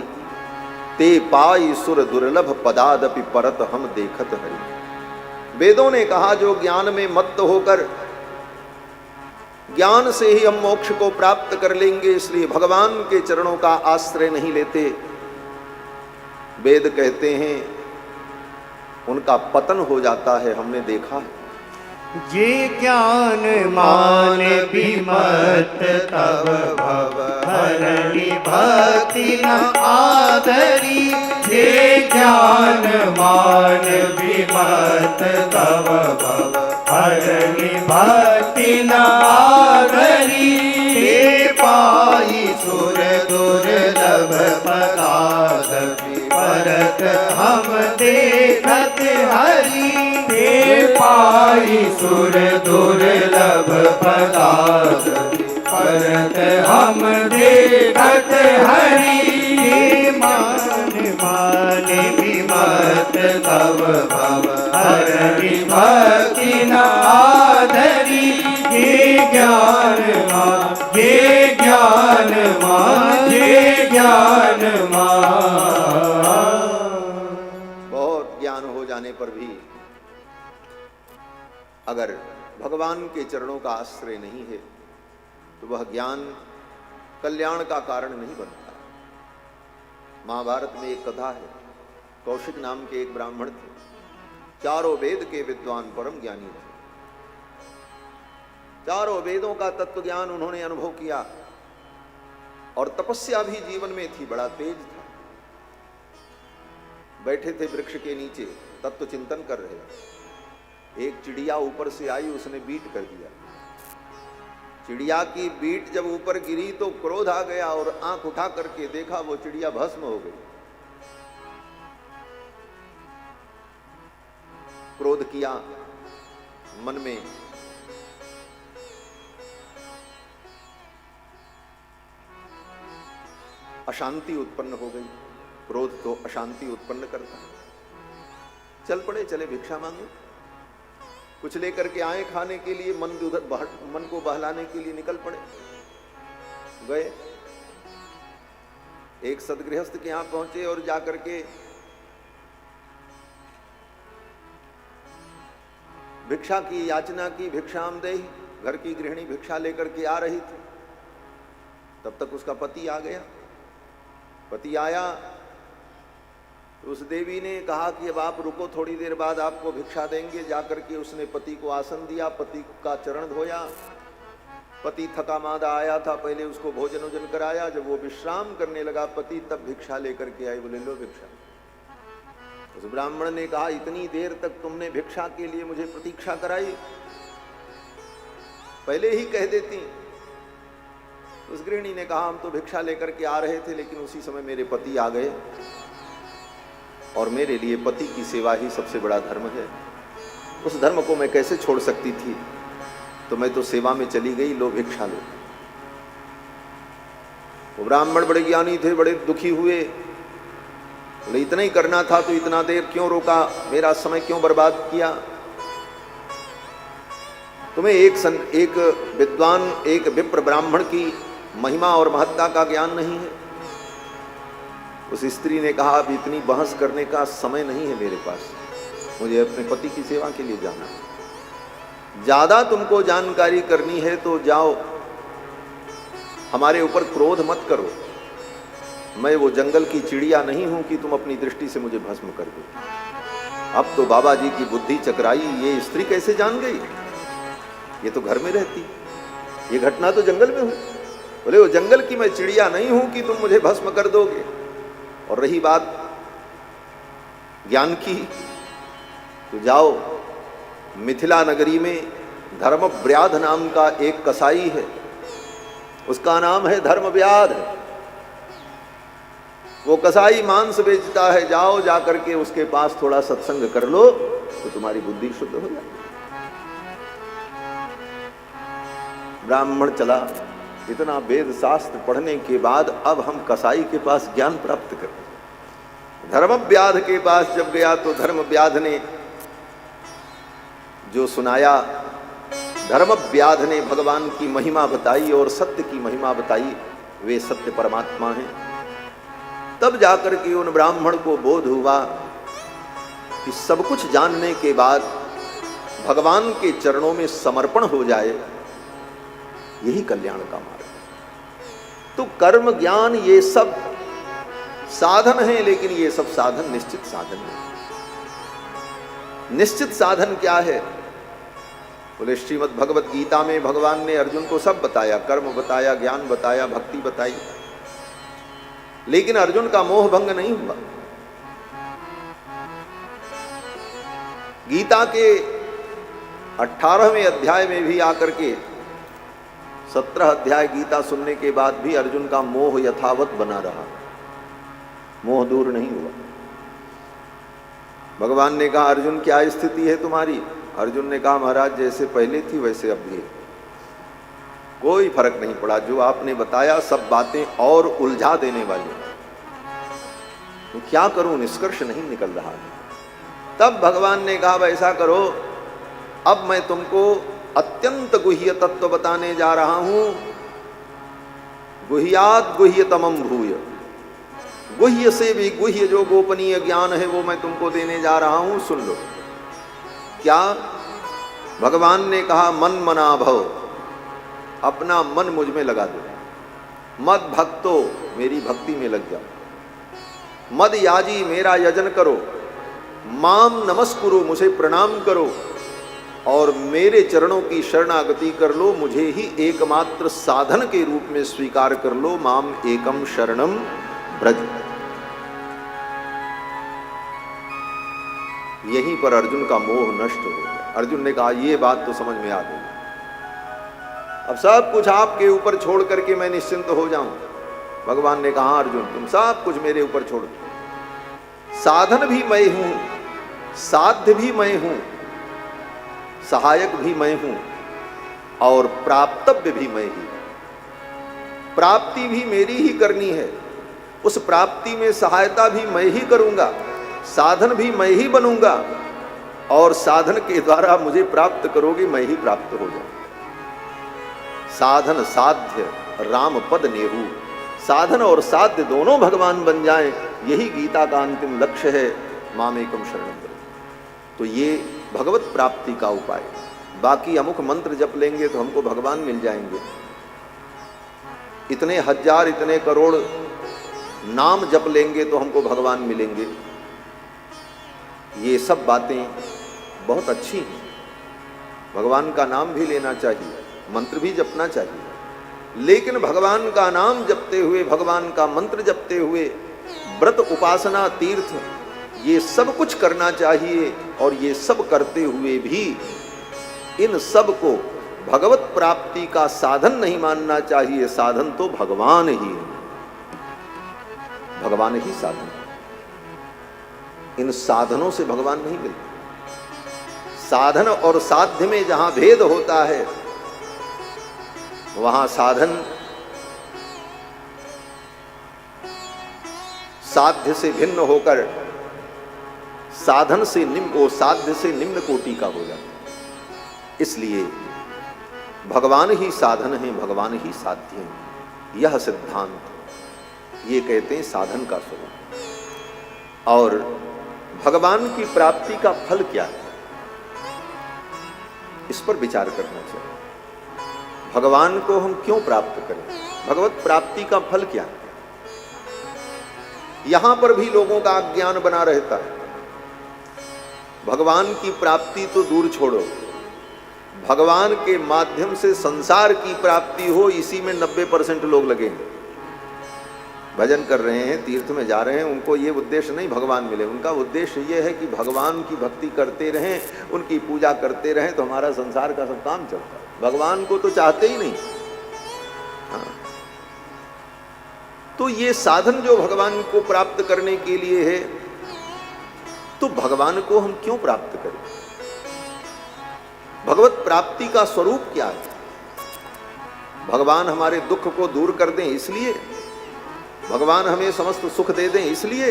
ते पाई सुर दुर्लभ पदादपि परत हम देखत हरि। वेदों ने कहा जो ज्ञान में मत्त होकर ज्ञान से ही हम मोक्ष को प्राप्त कर लेंगे, इसलिए भगवान के चरणों का आश्रय नहीं लेते। वेद कहते हैं उनका पतन हो जाता है, हमने देखा। जे ज्ञान मान विमत तब भव हरणी भक्ति न आदरी। जे ज्ञान मान विमत तब भव हरणी भक्ति न आदरी। हे पाई सुर दुर्लभ पदादपि परत हम देखत हरि। हे पाई सुर दुर्लभ पदादपि परत हम देखत हरि। हे मान मान विमत तब भव हरणी भक्ति न आदरी। हे ज्ञान मान, हे ज्ञान मान, हे ज्ञान मान। बहुत ज्ञान हो जाने पर भी अगर भगवान के चरणों का आश्रय नहीं है तो वह ज्ञान कल्याण का कारण नहीं बनता। महाभारत में एक कथा है, कौशिक नाम के एक ब्राह्मण थे, चारों वेद के विद्वान परम ज्ञानी थे। चारों वेदों का तत्व ज्ञान उन्होंने अनुभव किया और तपस्या भी जीवन में थी, बड़ा तेज था। बैठे थे वृक्ष के नीचे, तत्व चिंतन कर रहे थे। एक चिड़िया ऊपर से आई, उसने बीट कर दिया। चिड़िया की बीट जब ऊपर गिरी तो क्रोध आ गया और आंख उठा करके देखा वो चिड़िया भस्म हो गई। क्रोध किया मन में, अशांति उत्पन्न हो गई। क्रोध तो अशांति उत्पन्न करता है। चल पड़े, चले भिक्षा मांगे, कुछ लेकर के आए खाने के लिए, मन को बहलाने के लिए निकल पड़े। गए एक सदगृहस्थ के यहां पहुंचे और जाकर के भिक्षा की याचना की। भिक्षाम देहि, घर की गृहिणी भिक्षा लेकर के आ रही थी, तब तक उसका पति आ गया। पति आया तो उस देवी ने कहा कि अब आप रुको, थोड़ी देर बाद आपको भिक्षा देंगे। जाकर के उसने पति को आसन दिया, पति का चरण धोया। पति थका मादा आया था, पहले उसको भोजन वोजन कराया। जब वो विश्राम करने लगा पति, तब भिक्षा लेकर के आई। बोले लो भिक्षा। उस ब्राह्मण ने कहा इतनी देर तक तुमने भिक्षा के लिए मुझे प्रतीक्षा कराई, पहले ही कह देती। उस गृहिणी ने कहा हम तो भिक्षा लेकर के आ रहे थे, लेकिन उसी समय मेरे पति आ गए और मेरे लिए पति की सेवा ही सबसे बड़ा धर्म है। उस धर्म को मैं कैसे छोड़ सकती थी, तो मैं तो सेवा में चली गई, लो भिक्षा लो। वो ब्राह्मण बड़े ज्ञानी थे, बड़े दुखी हुए, बोले इतना ही करना था तो इतना देर क्यों रोका, मेरा समय क्यों बर्बाद किया। तुम्हें एक विद्वान, एक विप्र ब्राह्मण की महिमा और महत्ता का ज्ञान नहीं है। उस स्त्री ने कहा अब इतनी बहस करने का समय नहीं है मेरे पास, मुझे अपने पति की सेवा के लिए जाना है। ज्यादा तुमको जानकारी करनी है तो जाओ, हमारे ऊपर क्रोध मत करो। मैं वो जंगल की चिड़िया नहीं हूं कि तुम अपनी दृष्टि से मुझे भस्म कर दो। अब तो बाबा जी की बुद्धि चकराई, ये स्त्री कैसे जान गई, ये तो घर में रहती, ये घटना तो जंगल में हुई। बोले वो जंगल की मैं चिड़िया नहीं हूं कि तुम मुझे भस्म कर दोगे। और रही बात ज्ञान की, तो जाओ, मिथिला नगरी में धर्मव्याध नाम का एक कसाई है, उसका नाम है धर्मव्याध। वो कसाई मांस बेचता है, जाओ जाकर के उसके पास थोड़ा सत्संग कर लो तो तुम्हारी बुद्धि शुद्ध हो जाए। ब्राह्मण चला, इतना वेद शास्त्र पढ़ने के बाद अब हम कसाई के पास ज्ञान प्राप्त करें। धर्मव्याध के पास जब गया तो धर्मव्याध ने जो सुनाया, धर्मव्याध ने भगवान की महिमा बताई और सत्य की महिमा बताई, वे सत्य परमात्मा हैं। तब जाकर के उन ब्राह्मण को बोध हुआ कि सब कुछ जानने के बाद भगवान के चरणों में समर्पण हो जाए, यही कल्याण का मार्ग है। तो कर्म ज्ञान ये सब साधन है, लेकिन ये सब साधन निश्चित साधन है। निश्चित साधन क्या है? बोले श्रीमद् भगवत गीता में भगवान ने अर्जुन को सब बताया, कर्म बताया, ज्ञान बताया, भक्ति बताई, लेकिन अर्जुन का मोह भंग नहीं हुआ। गीता के 18वें अध्याय में भी आकर के 17 अध्याय गीता सुनने के बाद भी अर्जुन का मोह यथावत बना रहा, मोह दूर नहीं हुआ। भगवान ने कहा अर्जुन क्या स्थिति है तुम्हारी? अर्जुन ने कहा महाराज जैसे पहले थी वैसे अब भी, कोई फर्क नहीं पड़ा। जो आपने बताया सब बातें और उलझा देने वाली, तो क्या करूं, निष्कर्ष नहीं निकल रहा। तब भगवान ने कहा ऐसा करो, अब मैं तुमको अत्यंत गुह्य तत्व बताने जा रहा हूं। गुह्यात गुह्यतमम भूय, गुह्य से भी गुह्य जो गोपनीय ज्ञान है वो मैं तुमको देने जा रहा हूं, सुन लो। क्या? भगवान ने कहा मन मना भव, अपना मन मुझ में लगा दो। मद भक्तो, मेरी भक्ति में लग जाओ। मद याजी, मेरा यजन करो। माम नमस्कुरु, मुझे प्रणाम करो और मेरे चरणों की शरणागति कर लो, मुझे ही एकमात्र साधन के रूप में स्वीकार कर लो। माम एकम शरणम ब्रज। यहीं पर अर्जुन का मोह नष्ट हो गया। अर्जुन ने कहा ये बात तो समझ में आ गई, अब सब कुछ आपके ऊपर छोड़ करके मैं निश्चिंत हो जाऊं। भगवान ने कहा अर्जुन तुम सब कुछ मेरे ऊपर छोड़ दो। साधन भी मैं हूं, साध्य भी मैं हूं, सहायक भी मैं हूं और प्राप्तव्य भी मैं ही। प्राप्ति भी मेरी ही करनी है, उस प्राप्ति में सहायता भी मैं ही करूंगा, साधन भी मैं ही बनूंगा और साधन के द्वारा मुझे प्राप्त करोगे, मैं ही प्राप्त हो जाऊंगा। साधन साध्य राम पद नेहू, साधन और साध्य दोनों भगवान बन जाएं, यही गीता का अंतिम लक्ष्य है। मामेकम शरणम ब्रज। तो ये भगवत प्राप्ति का उपाय। बाकी अमुक मंत्र जप लेंगे तो हमको भगवान मिल जाएंगे, इतने हजार इतने करोड़ नाम जप लेंगे तो हमको भगवान मिलेंगे, ये सब बातें बहुत अच्छी हैं। भगवान का नाम भी लेना चाहिए, मंत्र भी जपना चाहिए, लेकिन भगवान का नाम जपते हुए, भगवान का मंत्र जपते हुए व्रत उपासना तीर्थ ये सब कुछ करना चाहिए। और ये सब करते हुए भी इन सब को भगवत प्राप्ति का साधन नहीं मानना चाहिए। साधन तो भगवान ही है, भगवान ही साधन है। इन साधनों से भगवान नहीं मिलते। साधन और साध्य में जहां भेद होता है वहां साधन साध्य से भिन्न होकर साधन से निम्न, वो साध्य से निम्न कोटि का हो जाता है। इसलिए भगवान ही साधन है, भगवान ही साध्य है। यह सिद्धांत, ये कहते हैं साधन का स्वरूप। और भगवान की प्राप्ति का फल क्या है, इस पर विचार करना चाहिए। भगवान को हम क्यों प्राप्त करें, भगवत प्राप्ति का फल क्या है। यहां पर भी लोगों का अज्ञान बना रहता है। भगवान की प्राप्ति तो दूर छोड़ो, भगवान के माध्यम से संसार की प्राप्ति हो, इसी में 90% लोग लगे हैं। भजन कर रहे हैं, तीर्थ में जा रहे हैं, उनको ये उद्देश्य नहीं भगवान मिले। उनका उद्देश्य ये है कि भगवान की भक्ति करते रहें, उनकी पूजा करते रहें, तो हमारा संसार का सब काम चलता है। भगवान को तो चाहते ही नहीं। हाँ, तो ये साधन जो भगवान को प्राप्त करने के लिए है, तो भगवान को हम क्यों प्राप्त करें। भगवत प्राप्ति का स्वरूप क्या है। भगवान हमारे दुख को दूर कर दें इसलिए, भगवान हमें समस्त सुख दे दें इसलिए,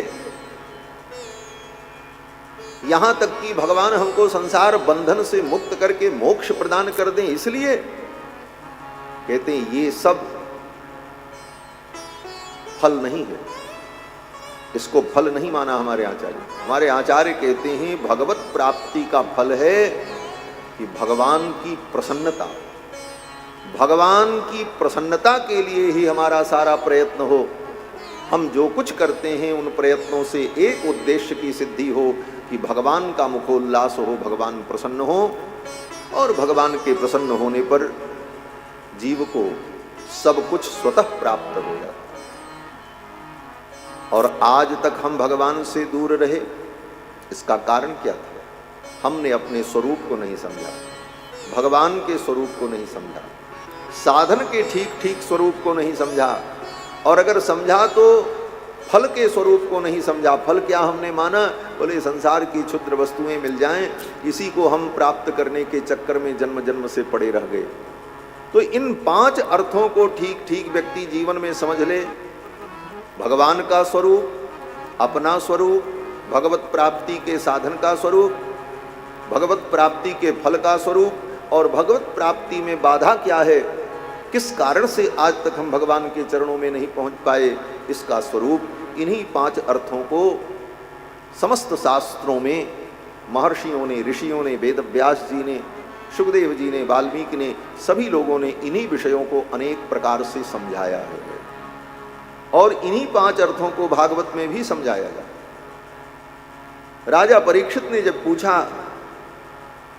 यहां तक कि भगवान हमको संसार बंधन से मुक्त करके मोक्ष प्रदान कर दें इसलिए। कहते हैं ये सब फल नहीं है, इसको फल नहीं माना हमारे आचार्य। हमारे आचार्य कहते हैं भगवत प्राप्ति का फल है कि भगवान की प्रसन्नता, भगवान की प्रसन्नता के लिए ही हमारा सारा प्रयत्न हो। हम जो कुछ करते हैं उन प्रयत्नों से एक उद्देश्य की सिद्धि हो कि भगवान का मुखोल्लास हो, भगवान प्रसन्न हो, और भगवान के प्रसन्न होने पर जीव को सब कुछ स्वतः प्राप्त हो जाता है। और आज तक हम भगवान से दूर रहे, इसका कारण क्या था। हमने अपने स्वरूप को नहीं समझा, भगवान के स्वरूप को नहीं समझा, साधन के ठीक ठीक स्वरूप को नहीं समझा, और अगर समझा तो फल के स्वरूप को नहीं समझा। फल क्या हमने माना, बोले संसार की क्षुद्र वस्तुएं मिल जाएं, इसी को हम प्राप्त करने के चक्कर में जन्म जन्म से पड़े रह गए। तो इन 5 अर्थों को ठीक ठीक व्यक्ति जीवन में समझ ले। भगवान का स्वरूप, अपना स्वरूप, भगवत प्राप्ति के साधन का स्वरूप, भगवत प्राप्ति के फल का स्वरूप, और भगवत प्राप्ति में बाधा क्या है, किस कारण से आज तक हम भगवान के चरणों में नहीं पहुंच पाए, इसका स्वरूप। इन्हीं 5 अर्थों को समस्त शास्त्रों में महर्षियों ने, ऋषियों ने, वेद व्यास जी ने, सुखदेव जी ने, वाल्मीकि ने, सभी लोगों ने इन्हीं विषयों को अनेक प्रकार से समझाया है, और इन्हीं 5 अर्थों को भागवत में भी समझाया गया। राजा परीक्षित ने जब पूछा,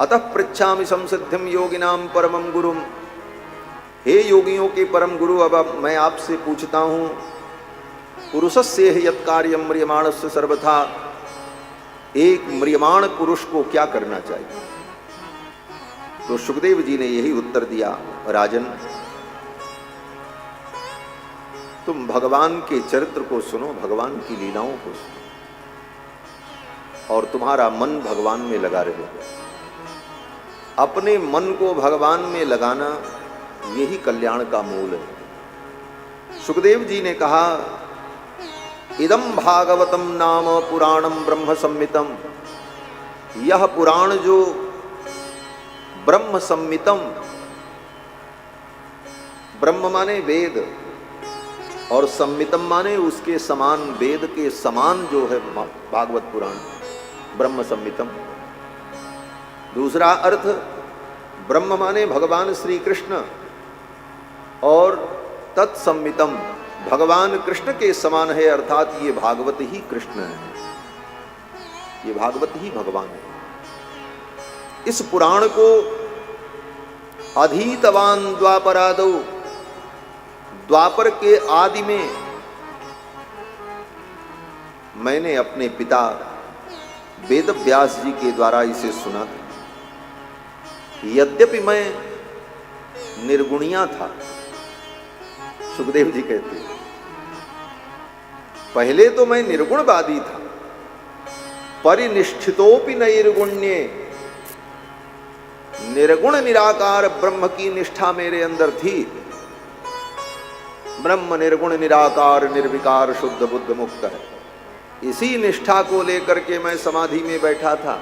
अतः पृच्छामि संसिद्धिम योगिनाम परमं गुरुम, हे योगियों के परम गुरु, अब मैं आपसे पूछता हूँ, पुरुषस्य यत्कार्यं म्रियमाणस्य सर्वथा, एक म्रियमाण पुरुष को क्या करना चाहिए। तो सुखदेव जी ने यही उत्तर दिया, राजन तुम भगवान के चरित्र को सुनो, भगवान की लीलाओं को सुनो, और तुम्हारा मन भगवान में लगा रहे। अपने मन को भगवान में लगाना यही कल्याण का मूल है। सुखदेव जी ने कहा, इदम भागवतम नाम पुराणम ब्रह्म संमितम, यह पुराण जो ब्रह्म संमितम, ब्रह्म माने वेद, और संमितम माने उसके समान, वेद के समान जो है भागवत पुराण, ब्रह्म संमितम। दूसरा अर्थ, ब्रह्म माने भगवान श्री कृष्ण, और तत्संमितम, भगवान कृष्ण के समान है, अर्थात ये भागवत ही कृष्ण है, ये भागवत ही भगवान है। इस पुराण को अधीतवान द्वापरादौ, द्वापर के आदि में मैंने अपने पिता वेद व्यास जी के द्वारा इसे सुना। यद्यपि मैं निर्गुणिया था। सुखदेव जी कहते हैं पहले तो मैं निर्गुणवादी था, परिनिष्ठितोपि नैर्गुण्ये, निर्गुण निराकार ब्रह्म की निष्ठा मेरे अंदर थी। ब्रह्म निर्गुण निराकार निर्विकार शुद्ध बुद्ध मुक्त है, इसी निष्ठा को लेकर के मैं समाधि में बैठा था।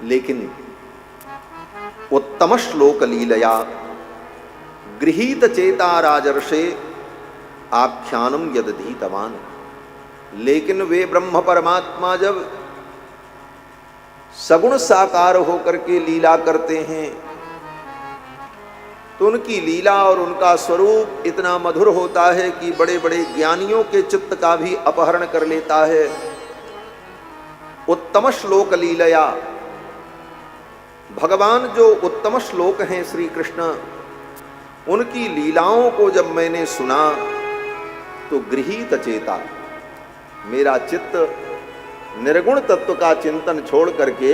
लेकिन उत्तम श्लोक लीलया गृहीत चेता राजर्षे आख्यानम यदधीतवान। लेकिन वे ब्रह्म परमात्मा जब सगुण साकार होकर के लीला करते हैं तो उनकी लीला और उनका स्वरूप इतना मधुर होता है कि बड़े बड़े ज्ञानियों के चित्त का भी अपहरण कर लेता है। उत्तम श्लोक लीलया, भगवान जो उत्तम श्लोक हैं श्री कृष्ण, उनकी लीलाओं को जब मैंने सुना तो गृहीत चेता, मेरा चित्त निर्गुण तत्व का चिंतन छोड़ करके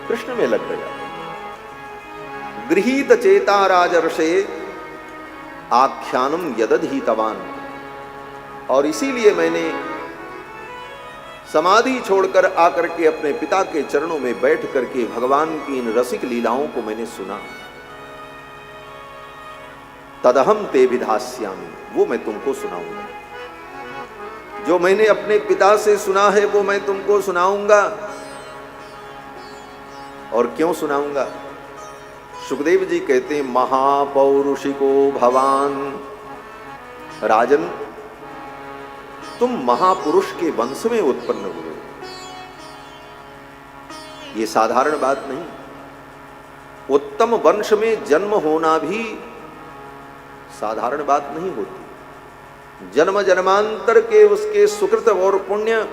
कृष्ण में लग गया। गृहीत चेता राजर्षे आख्यानम यदधीतवान। और इसीलिए मैंने समाधि छोड़कर आकर के अपने पिता के चरणों में बैठ करके भगवान की इन रसिक लीलाओं को मैंने सुना। तदहम ते विधास्यामि, वो मैं तुमको सुनाऊंगा। जो मैंने अपने पिता से सुना है वो मैं तुमको सुनाऊंगा। और क्यों सुनाऊंगा? सुखदेव जी कहते हैं महापौरुषिको भवान। राजन, तुम महापुरुष के वंश में उत्पन्न हुए। ये साधारण बात नहीं। उत्तम वंश में जन्म होना भी साधारण बात नहीं होती। जन्म जन्मांतर के उसके सुकृत और पुण्य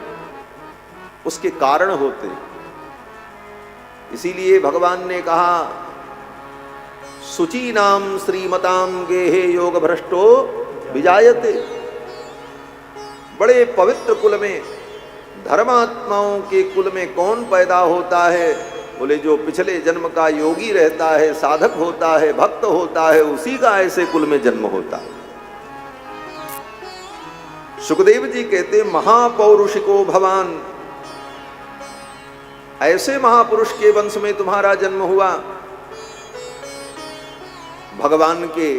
उसके कारण होते। इसीलिए भगवान ने कहा सुची नाम श्रीमताम गेहे योग भ्रष्टो विजायते। बड़े पवित्र कुल में, धर्मात्माओं के कुल में कौन पैदा होता है? बोले जो पिछले जन्म का योगी रहता है, साधक होता है, भक्त होता है, उसी का ऐसे कुल में जन्म होता है। सुखदेव जी कहते महापौरुषिको भवान, ऐसे महापुरुष के वंश में तुम्हारा जन्म हुआ। भगवान के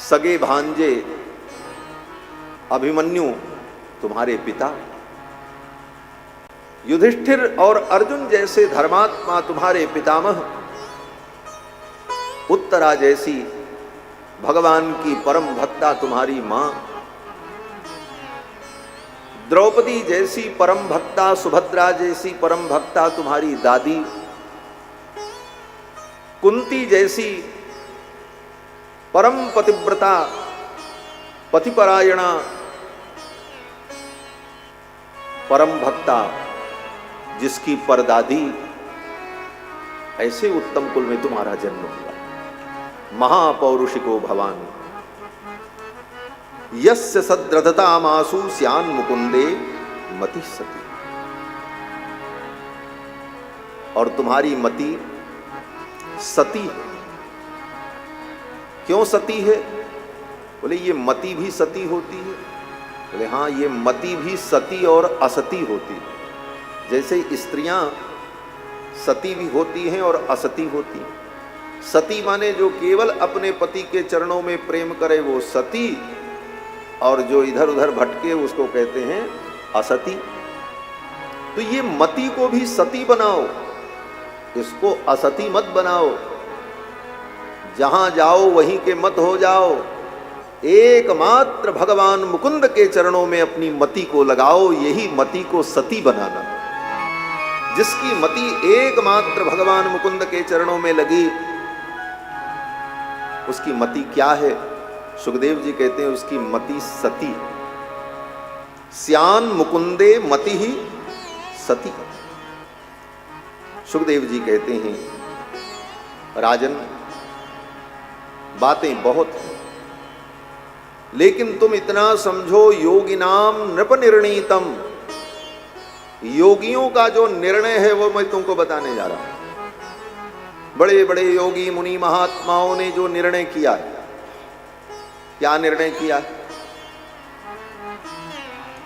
सगे भांजे अभिमन्यु तुम्हारे पिता, युधिष्ठिर और अर्जुन जैसे धर्मात्मा तुम्हारे पितामह, उत्तरा जैसी भगवान की परम भक्ता तुम्हारी मां, द्रौपदी जैसी परम भक्ता, सुभद्रा जैसी परम भक्ता तुम्हारी दादी, कुंती जैसी परम पतिव्रता पतिपरायणा परम भक्ता जिसकी परदादी, ऐसे उत्तम कुल में तुम्हारा जन्म हुआ। महापौरुषिको भवान। यस्य सद्रधतामासु स्यान् मुकुंदे मति सती। और तुम्हारी मति सती है। क्यों सती है? बोले ये मति भी सती होती है। बोले हाँ, ये मति भी सती और असती होती है। जैसे स्त्रियां सती भी होती हैं और असती होती हैं। सती माने जो केवल अपने पति के चरणों में प्रेम करे वो सती, और जो इधर उधर भटके उसको कहते हैं असती। तो ये मति को भी सती बनाओ, इसको असती मत बनाओ। जहां जाओ वहीं के मत हो जाओ। एकमात्र भगवान मुकुंद के चरणों में अपनी मति को लगाओ, यही मति को सती बनाना। जिसकी मति एकमात्र भगवान मुकुंद के चरणों में लगी, उसकी मति क्या है? सुखदेव जी कहते हैं उसकी मति सती। स्यान मुकुंदे मति ही सती। सुखदेव जी कहते हैं राजन, बातें बहुत हैं, लेकिन तुम इतना समझो योगिनाम नृप निर्णीतम, योगियों का जो निर्णय है वो मैं तुमको बताने जा रहा हूं। बड़े बड़े योगी मुनि महात्माओं ने जो निर्णय किया है, क्या निर्णय किया है?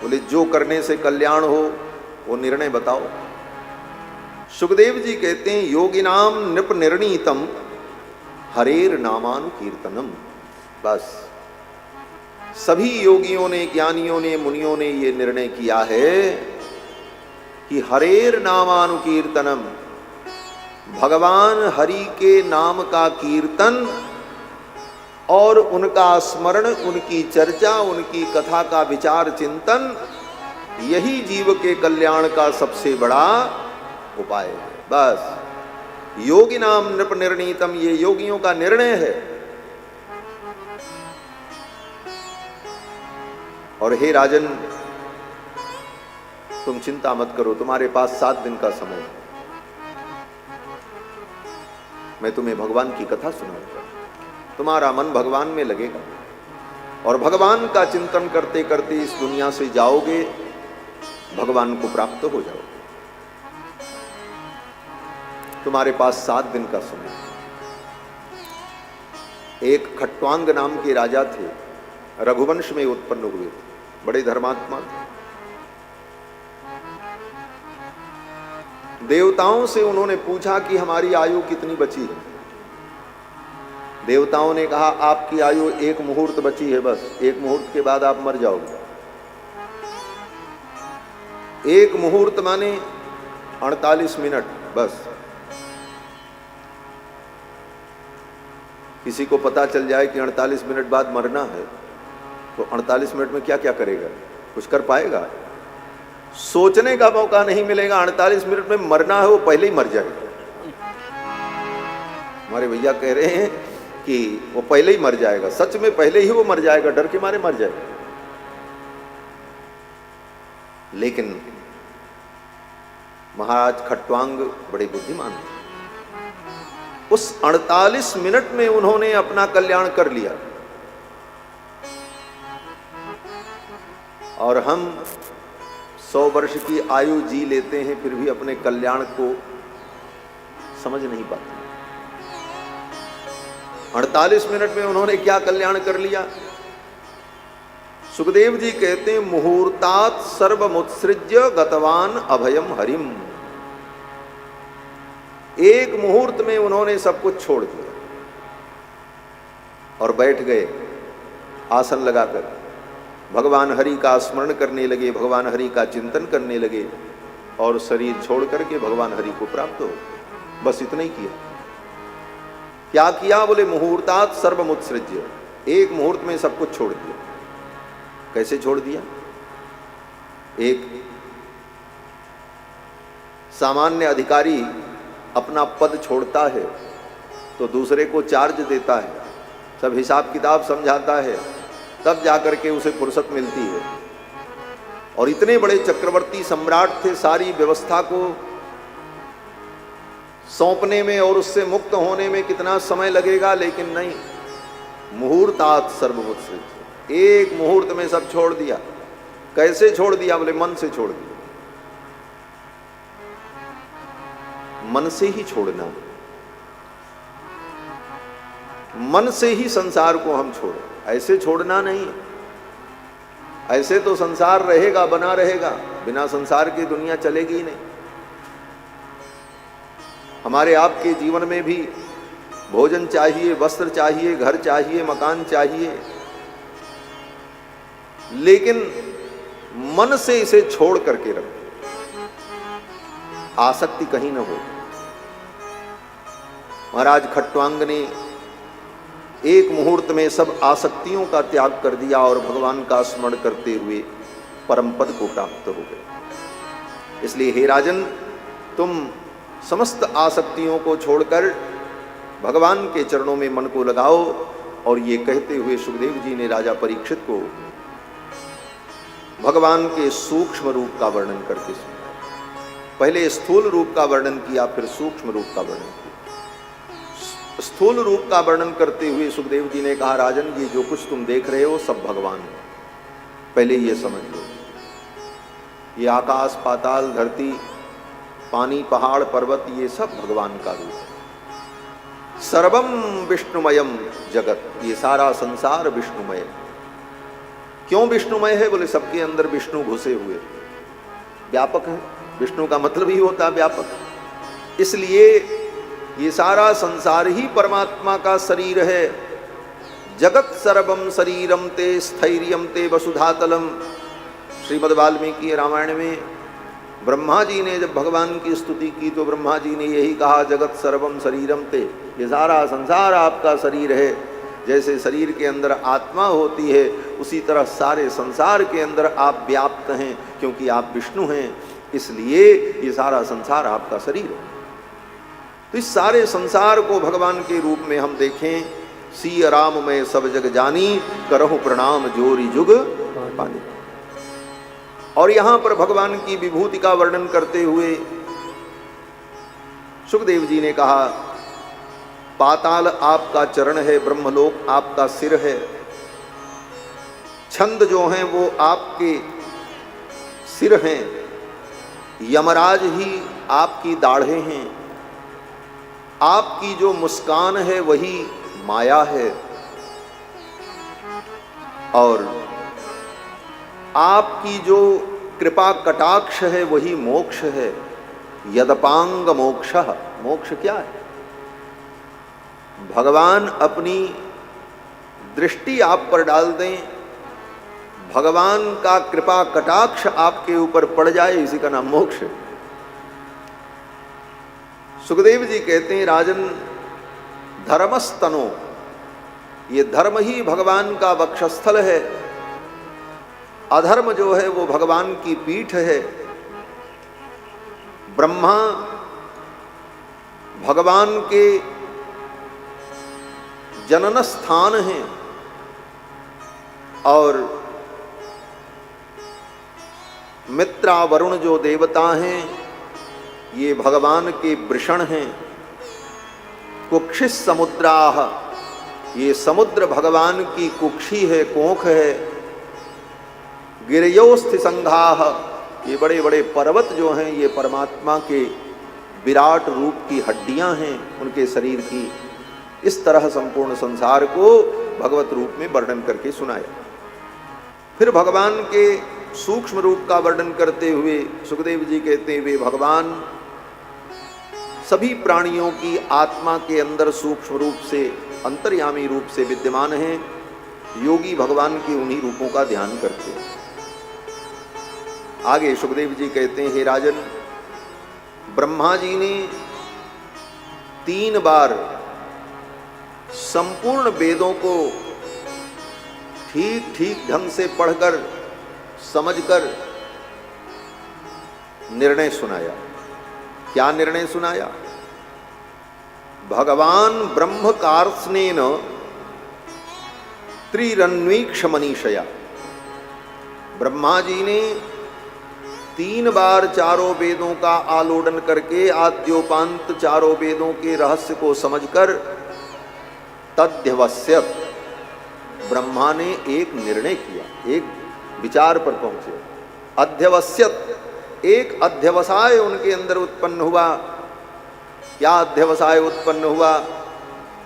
बोले जो करने से कल्याण हो वो निर्णय बताओ। सुखदेव जी कहते हैं योगिनाम नृप निर्णीतम हरेर नामानुकीर्तनम। बस सभी योगियों ने, ज्ञानियों ने, मुनियों ने ये निर्णय किया है कि हरेर नामानुकीर्तनम, भगवान हरि के नाम का कीर्तन और उनका स्मरण, उनकी चर्चा, उनकी कथा का विचार चिंतन, यही जीव के कल्याण का सबसे बड़ा उपाय है। बस योगी नाम नृप निर्णीतम, ये योगियों का निर्णय है। और हे राजन, तुम चिंता मत करो, तुम्हारे पास 7 दिन का समय है। मैं तुम्हें भगवान की कथा सुनाऊंगा, तुम्हारा मन भगवान में लगेगा और भगवान का चिंतन करते करते इस दुनिया से जाओगे, भगवान को प्राप्त हो जाओगे। तुम्हारे पास 7 दिन का समय। एक खट्वांग नाम के राजा थे, रघुवंश में उत्पन्न हुए थे, बड़े धर्मात्मा थे। देवताओं से उन्होंने पूछा कि हमारी आयु कितनी बची है। देवताओं ने कहा आपकी आयु 1 मुहूर्त बची है, बस 1 मुहूर्त के बाद आप मर जाओगे। 1 मुहूर्त माने 48 मिनट बस। किसी को पता चल जाए कि 48 मिनट बाद मरना है तो 48 मिनट में क्या क्या करेगा? कुछ कर पाएगा? सोचने का मौका नहीं मिलेगा। 48 मिनट में मरना है, वो पहले ही मर जाएगा। हमारे भैया कह रहे हैं कि वो पहले ही मर जाएगा, सच में पहले ही वो मर जाएगा, डर के मारे मर जाएगा। लेकिन महाराज खट्वांग बड़े बुद्धिमान थे। उस 48 मिनट में उन्होंने अपना कल्याण कर लिया। और हम 100 वर्ष की आयु जी लेते हैं, फिर भी अपने कल्याण को समझ नहीं पाते। 48 मिनट में उन्होंने क्या कल्याण कर लिया? सुखदेव जी कहते हैं मुहूर्तात सर्वमुत्सृज्य गतवान अभयम हरिम। 1 मुहूर्त में उन्होंने सब कुछ छोड़ दिया और बैठ गए आसन लगाकर। भगवान हरि का स्मरण करने लगे, भगवान हरि का चिंतन करने लगे और शरीर छोड़ करके भगवान हरि को प्राप्त हो। बस इतना ही किया। क्या किया? बोले मुहूर्तात सर्वमुत्सृज्य, 1 मुहूर्त में सब कुछ छोड़ दिया। कैसे छोड़ दिया? एक सामान्य अधिकारी अपना पद छोड़ता है तो दूसरे को चार्ज देता है, सब हिसाब किताब समझाता है, तब जाकर के उसे फुर्सत मिलती है। और इतने बड़े चक्रवर्ती सम्राट थे, सारी व्यवस्था को सौंपने में और उससे मुक्त होने में कितना समय लगेगा, लेकिन नहीं, मुहूर्तात सर्वमुत्सृज्य, 1 मुहूर्त में सब छोड़ दिया। कैसे छोड़ दिया? बोले मन से छोड़ दिया। मन से ही छोड़ना, मन से ही संसार को हम छोड़ें, ऐसे छोड़ना नहीं। ऐसे तो संसार रहेगा, बना रहेगा, बिना संसार की दुनिया चलेगी ही नहीं। हमारे आपके जीवन में भी भोजन चाहिए, वस्त्र चाहिए, घर चाहिए, मकान चाहिए, लेकिन मन से इसे छोड़ करके रखो, आसक्ति कहीं न हो। महाराज खट्वांग ने 1 मुहूर्त में सब आसक्तियों का त्याग कर दिया और भगवान का स्मरण करते हुए परम पद को प्राप्त हो गए। इसलिए हे राजन, तुम समस्त आसक्तियों को छोड़कर भगवान के चरणों में मन को लगाओ। और ये कहते हुए सुखदेव जी ने राजा परीक्षित को भगवान के सूक्ष्म रूप का वर्णन करके सुनाया। पहले स्थूल रूप का वर्णन किया, फिर सूक्ष्म रूप का वर्णन किया। स्थूल रूप का वर्णन करते हुए सुखदेव जी ने कहा, राजन ये जो कुछ तुम देख रहे हो सब भगवान है, पहले ये समझ लो। ये आकाश पाताल धरती पानी पहाड़ पर्वत ये सब भगवान का रूप है। सर्वम विष्णुमयम जगत, ये सारा संसार विष्णुमय। क्यों विष्णुमय है? बोले सबके अंदर विष्णु घुसे हुए, व्यापक है। विष्णु का मतलब ही होता है व्यापक। इसलिए ये सारा संसार ही परमात्मा का शरीर है। जगत सर्वम शरीरम ते स्थैर्यम ते वसुधातलम। श्रीमद् वाल्मीकि रामायण में ब्रह्मा जी ने जब भगवान की स्तुति की तो ब्रह्मा जी ने यही कहा, जगत सर्वम शरीरम ते, ये सारा संसार आपका शरीर है। जैसे शरीर के अंदर आत्मा होती है उसी तरह सारे संसार के अंदर आप व्याप्त हैं, क्योंकि आप विष्णु हैं, इसलिए ये सारा संसार आपका शरीर है। तो इस सारे संसार को भगवान के रूप में हम देखें। सिय राम मैं सब जग जानी, करहु प्रणाम जोरी जुग पानी। और यहां पर भगवान की विभूति का वर्णन करते हुए सुखदेव जी ने कहा, पाताल आपका चरण है, ब्रह्मलोक आपका सिर है, छंद जो हैं वो आपके सिर हैं, यमराज ही आपकी दाढ़ें हैं, आपकी जो मुस्कान है वही माया है, और आपकी जो कृपा कटाक्ष है वही मोक्ष है। यदपांग मोक्षः, मोक्ष क्या है? भगवान अपनी दृष्टि आप पर डाल दें, भगवान का कृपा कटाक्ष आपके ऊपर पड़ जाए, इसी का नाम मोक्ष है। सुखदेव जी कहते हैं, राजन धर्मस्तनो, ये धर्म ही भगवान का वक्षस्थल है, अधर्म जो है वो भगवान की पीठ है। ब्रह्मा भगवान के जनन स्थान हैं और मित्रा वरुण जो देवता हैं ये भगवान के वृषण हैं। कुक्षिस समुद्राः, ये समुद्र भगवान की कुक्षी है, कोख है। गिरयोस्ति संघाः, ये बड़े बड़े पर्वत जो हैं ये परमात्मा के विराट रूप की हड्डियां हैं उनके शरीर की। इस तरह संपूर्ण संसार को भगवत रूप में वर्णन करके सुनाया। फिर भगवान के सूक्ष्म रूप का वर्णन करते हुए सुखदेव जी कहते हैं, वे भगवान सभी प्राणियों की आत्मा के अंदर सूक्ष्म रूप से, अंतर्यामी रूप से विद्यमान हैं। योगी भगवान के उन्हीं रूपों का ध्यान करते हैं। आगे सुखदेव जी कहते हैं, हे राजन, ब्रह्मा जी ने 3 बार संपूर्ण वेदों को ठीक ठीक ढंग से पढ़कर समझकर निर्णय सुनाया। क्या निर्णय सुनाया? भगवान ब्रह्म कार्त्स्नेन त्रिरन्वीक्ष मनीषया। ब्रह्मा जी ने 3 बार चारों वेदों का आलोडन करके आद्योपांत चारों वेदों के रहस्य को समझकर तद्ध्यवस्यत, ब्रह्मा ने एक निर्णय किया, एक विचार पर पहुंचे। अध्यवस्यत, एक अध्यवसाय उनके अंदर उत्पन्न हुआ। क्या अध्यवसाय उत्पन्न हुआ?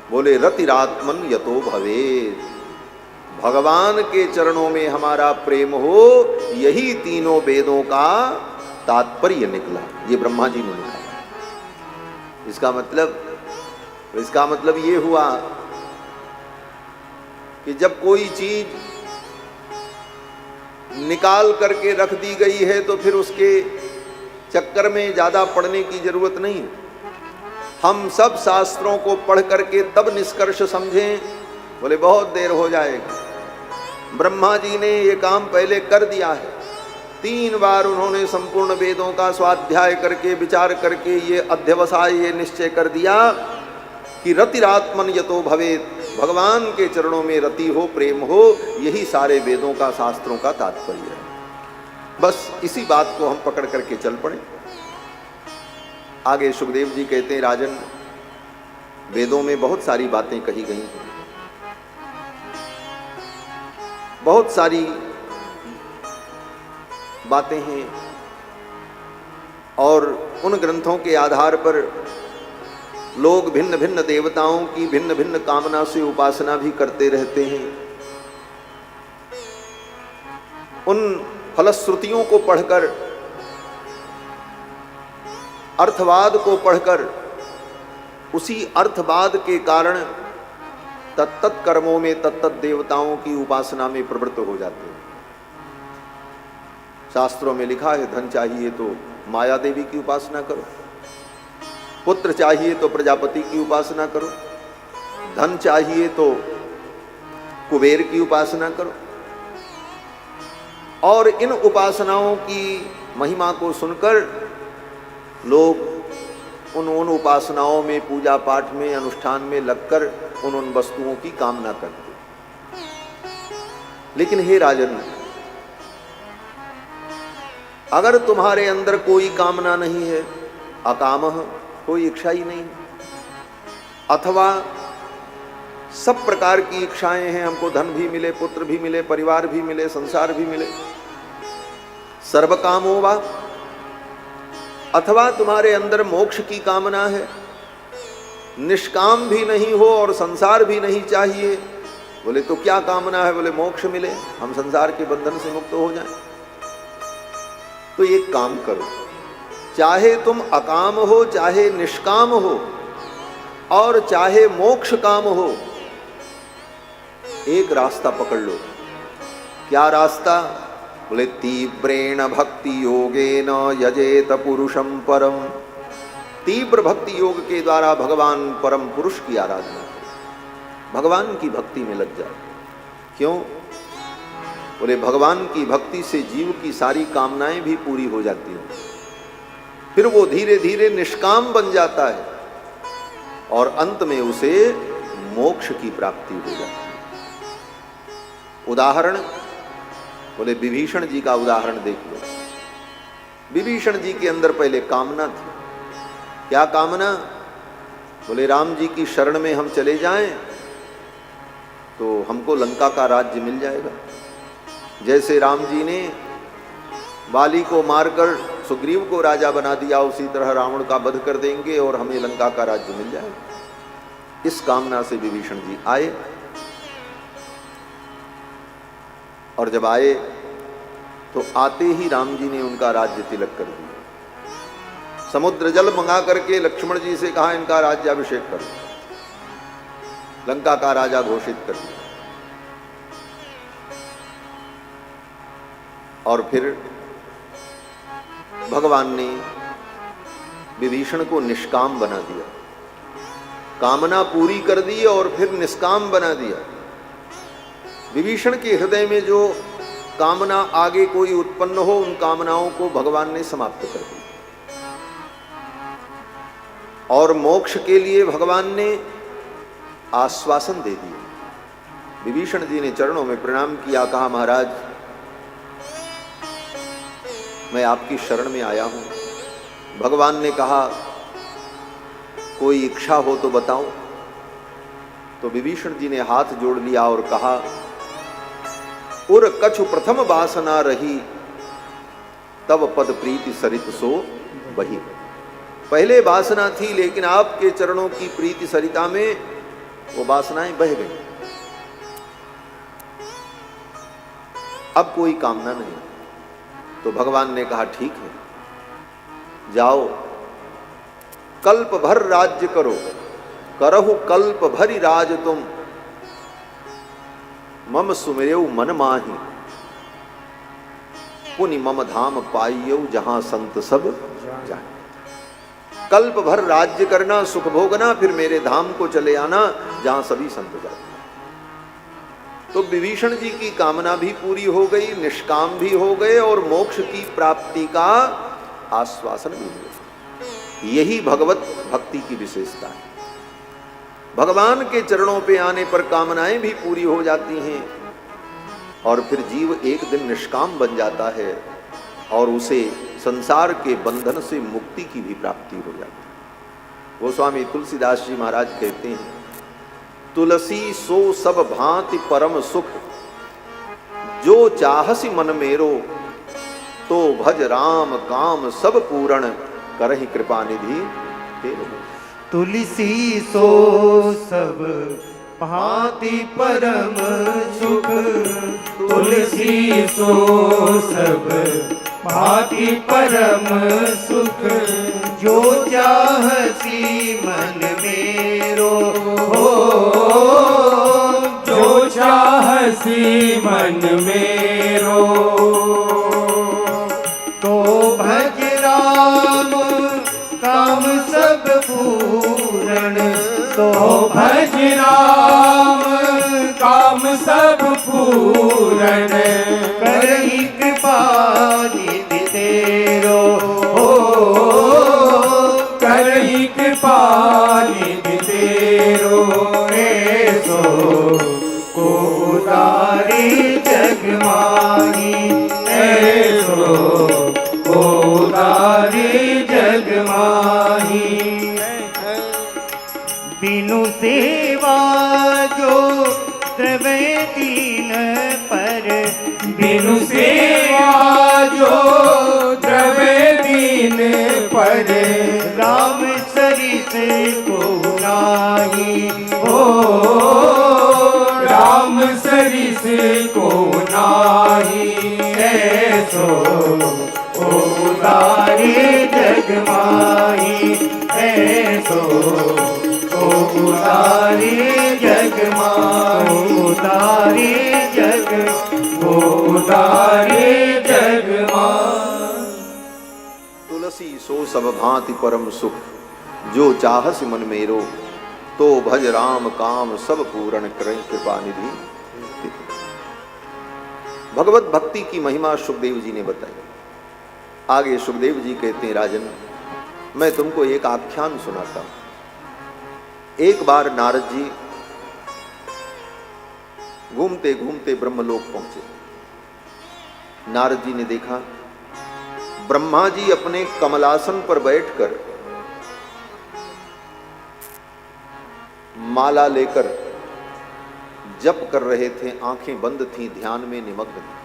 बोले रतिरात्मन यतो भवेत्, भगवान के चरणों में हमारा प्रेम हो, यही तीनों वेदों का तात्पर्य निकला। ये ब्रह्मा जी ने लिखा। इसका मतलब ये हुआ कि जब कोई चीज निकाल करके रख दी गई है तो फिर उसके चक्कर में ज्यादा पढ़ने की जरूरत नहीं है। हम सब शास्त्रों को पढ़ करके तब निष्कर्ष समझें, बोले बहुत देर हो जाएगी। ब्रह्मा जी ने ये काम पहले कर दिया है। 3 बार उन्होंने संपूर्ण वेदों का स्वाध्याय करके विचार करके ये अध्यवसाय, ये निश्चय कर दिया कि रतिरात्मन यतो भवेत्, भगवान के चरणों में रति हो, प्रेम हो, यही सारे वेदों का, शास्त्रों का तात्पर्य है। बस इसी बात को हम पकड़ करके चल पड़े। आगे सुखदेव जी कहते हैं, राजन, वेदों में बहुत सारी बातें कही गई हैं, बहुत सारी बातें हैं और उन ग्रंथों के आधार पर लोग भिन्न भिन्न देवताओं की भिन्न भिन्न कामना से उपासना भी करते रहते हैं। उन फलश्रुतियों को पढ़कर, अर्थवाद को पढ़कर, उसी अर्थवाद के कारण तत्त कर्मों में तत्त देवताओं की उपासना में प्रवृत्त हो जाते हैं। शास्त्रों में लिखा है, धन चाहिए तो माया देवी की उपासना करो, पुत्र चाहिए तो प्रजापति की उपासना करो, धन चाहिए तो कुबेर की उपासना करो। और इन उपासनाओं की महिमा को सुनकर लोग उन उपासनाओं में, पूजा पाठ में, अनुष्ठान में लगकर उन वस्तुओं की कामना करते। लेकिन हे राजन, अगर तुम्हारे अंदर कोई कामना नहीं है, अकामः, कोई इच्छा ही नहीं, अथवा सब प्रकार की इच्छाएं हैं, हमको धन भी मिले, पुत्र भी मिले, परिवार भी मिले, संसार भी मिले, सर्वकामो वा, अथवा तुम्हारे अंदर मोक्ष की कामना है, निष्काम भी नहीं हो और संसार भी नहीं चाहिए। बोले तो क्या कामना है? बोले मोक्ष मिले, हम संसार के बंधन से मुक्त हो जाएं। तो एक काम करो, चाहे तुम अकाम हो, चाहे निष्काम हो, और चाहे मोक्ष काम हो, एक रास्ता पकड़ लो। क्या रास्ता? बोले तीव्रेण भक्ति योगेन यजेत पुरुषम परम। तीव्र भक्ति योग के द्वारा भगवान परम पुरुष की आराधना करो, भगवान की भक्ति में लग जाओ। क्यों? बोले भगवान की भक्ति से जीव की सारी कामनाएं भी पूरी हो जाती हैं, फिर वो धीरे धीरे निष्काम बन जाता है और अंत में उसे मोक्ष की प्राप्ति हो जाती है। उदाहरण, बोले विभीषण जी का उदाहरण देख लो। विभीषण जी के अंदर पहले कामना थी। क्या कामना? बोले राम जी की शरण में हम चले जाएं तो हमको लंका का राज्य मिल जाएगा। जैसे राम जी ने बाली को मारकर सुग्रीव को राजा बना दिया, उसी तरह रावण का वध कर देंगे और हमें लंका का राज्य मिल जाएगा। इस कामना से विभीषण जी आए, और जब आए तो आते ही राम जी ने उनका राज्य तिलक कर दिया। समुद्र जल मंगा करके लक्ष्मण जी से कहा, इनका राज्याभिषेक करो, लंका का राजा घोषित कर दिया। और फिर भगवान ने विभीषण को निष्काम बना दिया, कामना पूरी कर दी और फिर निष्काम बना दिया। विभीषण के हृदय में जो कामना आगे कोई उत्पन्न हो, उन कामनाओं को भगवान ने समाप्त कर दिया। और मोक्ष के लिए भगवान ने आश्वासन दे दिया। विभीषण जी ने चरणों में प्रणाम किया, कहा महाराज मैं आपकी शरण में आया हूं। भगवान ने कहा कोई इच्छा हो तो बताओ। तो विभीषण जी ने हाथ जोड़ लिया और कहा, उर कछु प्रथम वासना रही, तब पद प्रीति सरित सो बही। पहले वासना थी, लेकिन आपके चरणों की प्रीति सरिता में वो वासनाएं बह गई। अब कोई कामना नहीं। तो भगवान ने कहा ठीक है, जाओ कल्प भर राज्य करो, करहु कल्प भरी राज तुम, मम सुमिरेउ मन माही, पुनि मम धाम पाइयो जहां संत सब जाए। कल्प भर राज्य करना, सुख भोगना, फिर मेरे धाम को चले आना जहां सभी संत जाते। तो विभीषण जी की कामना भी पूरी हो गई, निष्काम भी हो गए और मोक्ष की प्राप्ति का आश्वासन भी मिला। यही भगवत भक्ति की विशेषता है। भगवान के चरणों पे आने पर कामनाएं भी पूरी हो जाती हैं और फिर जीव एक दिन निष्काम बन जाता है और उसे संसार के बंधन से मुक्ति की भी प्राप्ति हो जाती है। वो स्वामी तुलसीदास जी महाराज कहते हैं, तुलसी सो सब भांति परम सुख, जो चाहसी मन मेरो, तो भज राम काम सब पूरण करहि कृपा निधि तेरे। तुलसी सो सब भांति परम सुख, तुलसी सो सब भांति परम सुख, जो चाहसी मन मेरो हो, जो चाहसी मन मेरो। तो भज राम काम सब पूरण, तो भज राम काम सब पूरण, करहि कृपा निधि तेरो हो, करहि कृपा निधि तेरो। ऐसो को उतारे जग माही, ऐसो को उतारे जग माही। बिनु सेवा जो द्रवे दीन पर, बिनु सेवा जो द्रवे दीन पर, राम सरिस को नाही हो, राम सरिस को नाही। ऐसो उतारे जग माही, ऐसो उतारे जग माही, उतारे जग, उतारे जग माही। तुलसी सो सब भांति परम सुख, जो चाहस मन मेरो, तो भज राम काम सब पूर्ण करहि कृपा निधि। भगवत भक्ति की महिमा सुखदेव जी ने बताई। आगे सुखदेव जी कहते हैं, राजन मैं तुमको एक आख्यान सुनाता हूं। एक बार नारद जी घूमते घूमते ब्रह्मलोक पहुंचे। नारद जी ने देखा ब्रह्मा जी अपने कमलासन पर बैठकर माला लेकर जप कर रहे थे, आंखें बंद थीं, ध्यान में निमग्न थे।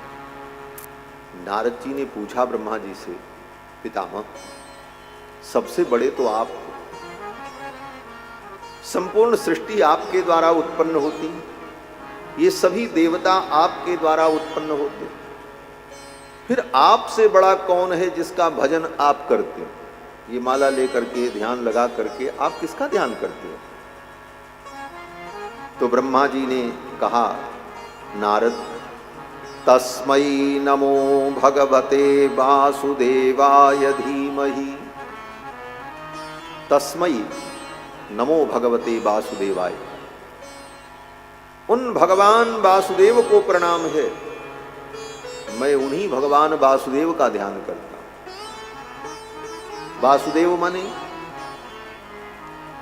नारद जी ने पूछा ब्रह्मा जी से, पितामह सबसे बड़े तो आप, संपूर्ण सृष्टि आपके द्वारा उत्पन्न होती, ये सभी देवता आपके द्वारा उत्पन्न होते, फिर आपसे बड़ा कौन है जिसका भजन आप करते हो? ये माला लेकर के, ध्यान लगा करके आप किसका ध्यान करते हो? तो ब्रह्मा जी ने कहा, नारद तस्मै नमो भगवते वासुदेवाय धीमहि। तस्मै नमो भगवते वासुदेवाय, उन भगवान वासुदेव को प्रणाम है, मैं उन्हीं भगवान वासुदेव का ध्यान करता हूं। वासुदेव माने,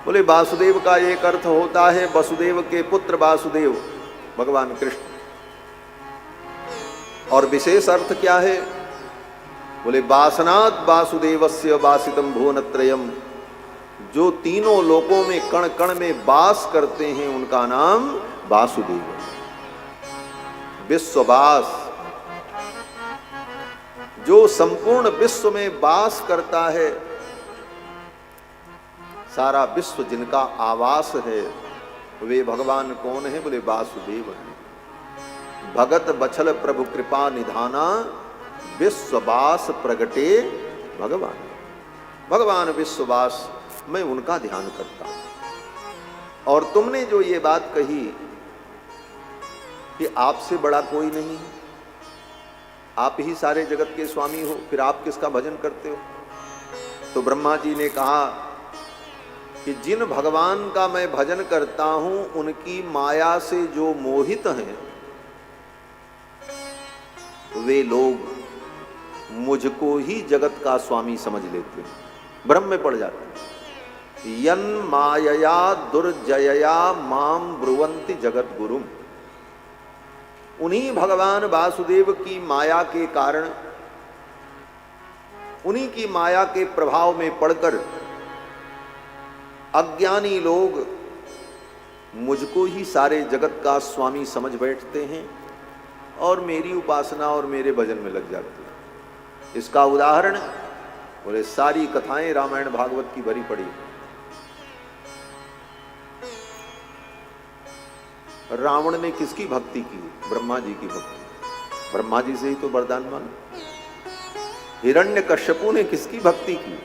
बोले वासुदेव का एक अर्थ होता है वसुदेव के पुत्र वासुदेव भगवान कृष्ण, और विशेष अर्थ क्या है? बोले वासनात् वासुदेवस्य वासितम भुवनत्रयम्, जो तीनों लोकों में कण कण में वास करते हैं उनका नाम वासुदेव। विश्ववास, जो संपूर्ण विश्व में वास करता है, सारा विश्व जिनका आवास है, वे भगवान कौन है? बोले वासुदेव हैं। भगत बछल प्रभु कृपा निधाना, विश्ववास प्रगटे भगवान। भगवान विश्ववास, मैं उनका ध्यान करता हूं। और तुमने जो ये बात कही कि आपसे बड़ा कोई नहीं, आप ही सारे जगत के स्वामी हो, फिर आप किसका भजन करते हो? तो ब्रह्मा जी ने कहा कि जिन भगवान का मैं भजन करता हूं, उनकी माया से जो मोहित हैं, वे लोग मुझको ही जगत का स्वामी समझ लेते हैं, भ्रम में पड़ जाते हैं। यन मायया दुर्जयया माम ब्रुवंति जगत गुरुम, उन्हीं भगवान वासुदेव की माया के कारण, उन्हीं की माया के प्रभाव में पड़कर अज्ञानी लोग मुझको ही सारे जगत का स्वामी समझ बैठते हैं और मेरी उपासना और मेरे भजन में लग जाते हैं। इसका उदाहरण बोले सारी कथाएं रामायण भागवत की भरी पड़ी। रावण ने किसकी भक्ति की? ब्रह्मा जी की भक्ति। ब्रह्मा जी से ही तो वरदान मांगा। हिरण्यकश्यपु ने किसकी भक्ति की?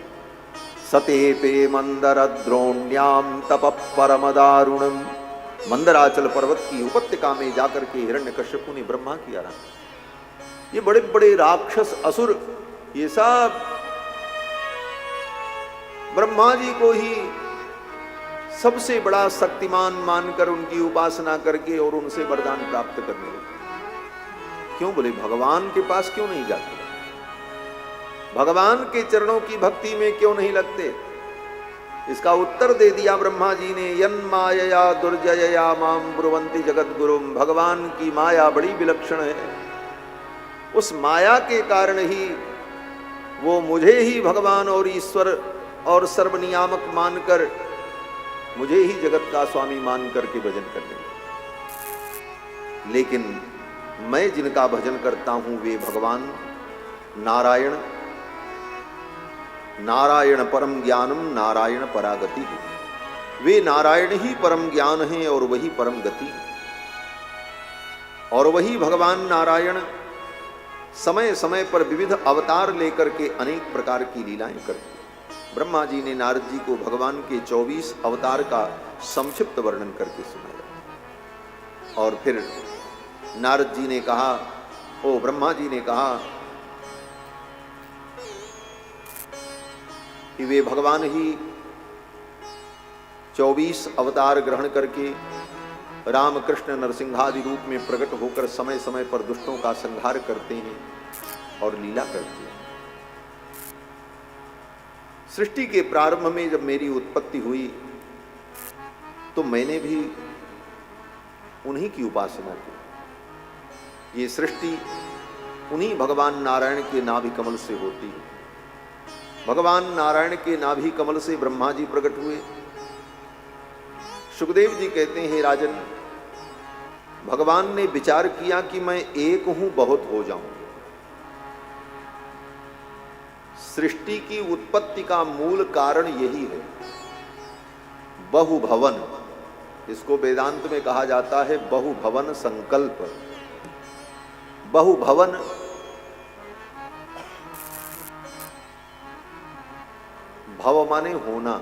सतेपे मंदर द्रोण्याम तप परम दारुणम। मंदराचल पर्वत की उपत्यका में जाकर के हिरण्यकश्यपु ने ब्रह्मा की आराधना। ये बड़े बड़े राक्षस असुर, ये सब ब्रह्मा जी को ही सबसे बड़ा शक्तिमान मानकर उनकी उपासना करके और उनसे वरदान प्राप्त करने लगे। क्यों? बोले भगवान के पास क्यों नहीं जाते? भगवान के चरणों की भक्ति में क्यों नहीं लगते? इसका उत्तर दे दिया ब्रह्मा जी ने, यन मायया दुर्जयया माम ब्रुवंति जगत गुरुम। भगवान की माया बड़ी विलक्षण है। उस माया के कारण ही वो मुझे ही भगवान और ईश्वर और सर्वनियामक मानकर, मुझे ही जगत का स्वामी मान करके भजन करने लगे। लेकिन मैं जिनका भजन करता हूं वे भगवान नारायण, नारायण परम ज्ञानम नारायण परागति है। वे नारायण ही परम ज्ञान हैं और वही परम गति। और वही भगवान नारायण समय समय पर विविध अवतार लेकर के अनेक प्रकार की लीलाएं करते। ब्रह्मा जी ने नारद जी को भगवान के 24 अवतार का संक्षिप्त वर्णन करके सुनाया। और फिर नारद जी ने कहा, ओ ब्रह्मा जी ने कहा कि वे भगवान ही 24 अवतार ग्रहण करके राम कृष्ण नरसिंहादि रूप में प्रकट होकर समय समय पर दुष्टों का संहार करते हैं और लीला करते हैं। सृष्टि के प्रारंभ में जब मेरी उत्पत्ति हुई तो मैंने भी उन्हीं की उपासना की। ये सृष्टि उन्हीं भगवान नारायण के नाभि कमल से होती है। भगवान नारायण के नाभि कमल से ब्रह्मा जी प्रकट हुए। सुखदेव जी कहते हैं, राजन, भगवान ने विचार किया कि मैं एक हूं बहुत हो जाऊं। सृष्टि की उत्पत्ति का मूल कारण यही है, बहुभवन। इसको वेदांत में कहा जाता है बहुभवन संकल्प। बहुभवन भव माने होना,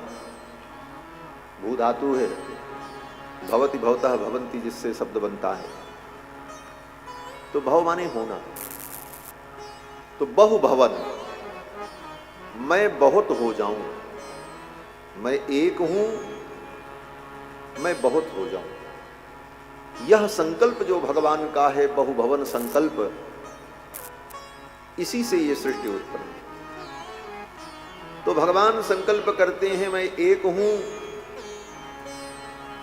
भू धातु है, भवति भवतः भवंती जिससे शब्द बनता है, तो भव माने होना। तो बहुभवन, मैं बहुत हो जाऊं, मैं एक हूं, मैं बहुत हो जाऊं। यह संकल्प जो भगवान का है, बहुभवन संकल्प, इसी से ये सृष्टि उत्पन्न है। तो भगवान संकल्प करते हैं मैं एक हूं,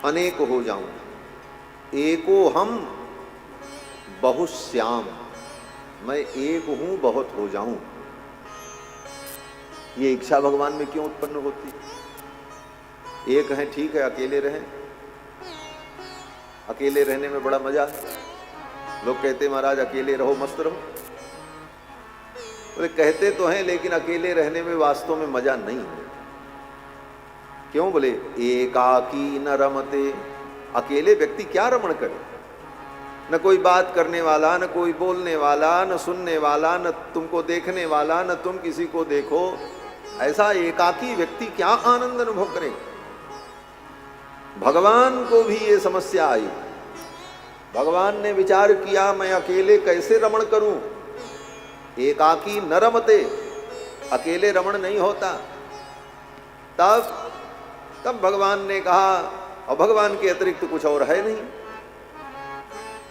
अनेक हो जाऊं। एको हम बहुश्याम, मैं एक हूं बहुत हो जाऊं। ये इच्छा भगवान में क्यों उत्पन्न होती? एक है ठीक है, अकेले रहें, अकेले रहने में बड़ा मजा है। लोग कहते महाराज अकेले रहो मस्त रहो। बोले कहते तो हैं लेकिन अकेले रहने में वास्तव में मजा नहीं है। क्यों? बोले एकाकी न रमते। अकेले व्यक्ति क्या रमण करे? न कोई बात करने वाला, न कोई बोलने वाला, न सुनने वाला, न तुमको देखने वाला, न तुम किसी को देखो। ऐसा एकाकी व्यक्ति क्या आनंद अनुभव करे? भगवान को भी ये समस्या आई। भगवान ने विचार किया मैं अकेले कैसे रमण करूं। एकाकी न रमते, अकेले रमण नहीं होता। तब भगवान ने कहा, और भगवान के अतिरिक्त कुछ और है नहीं।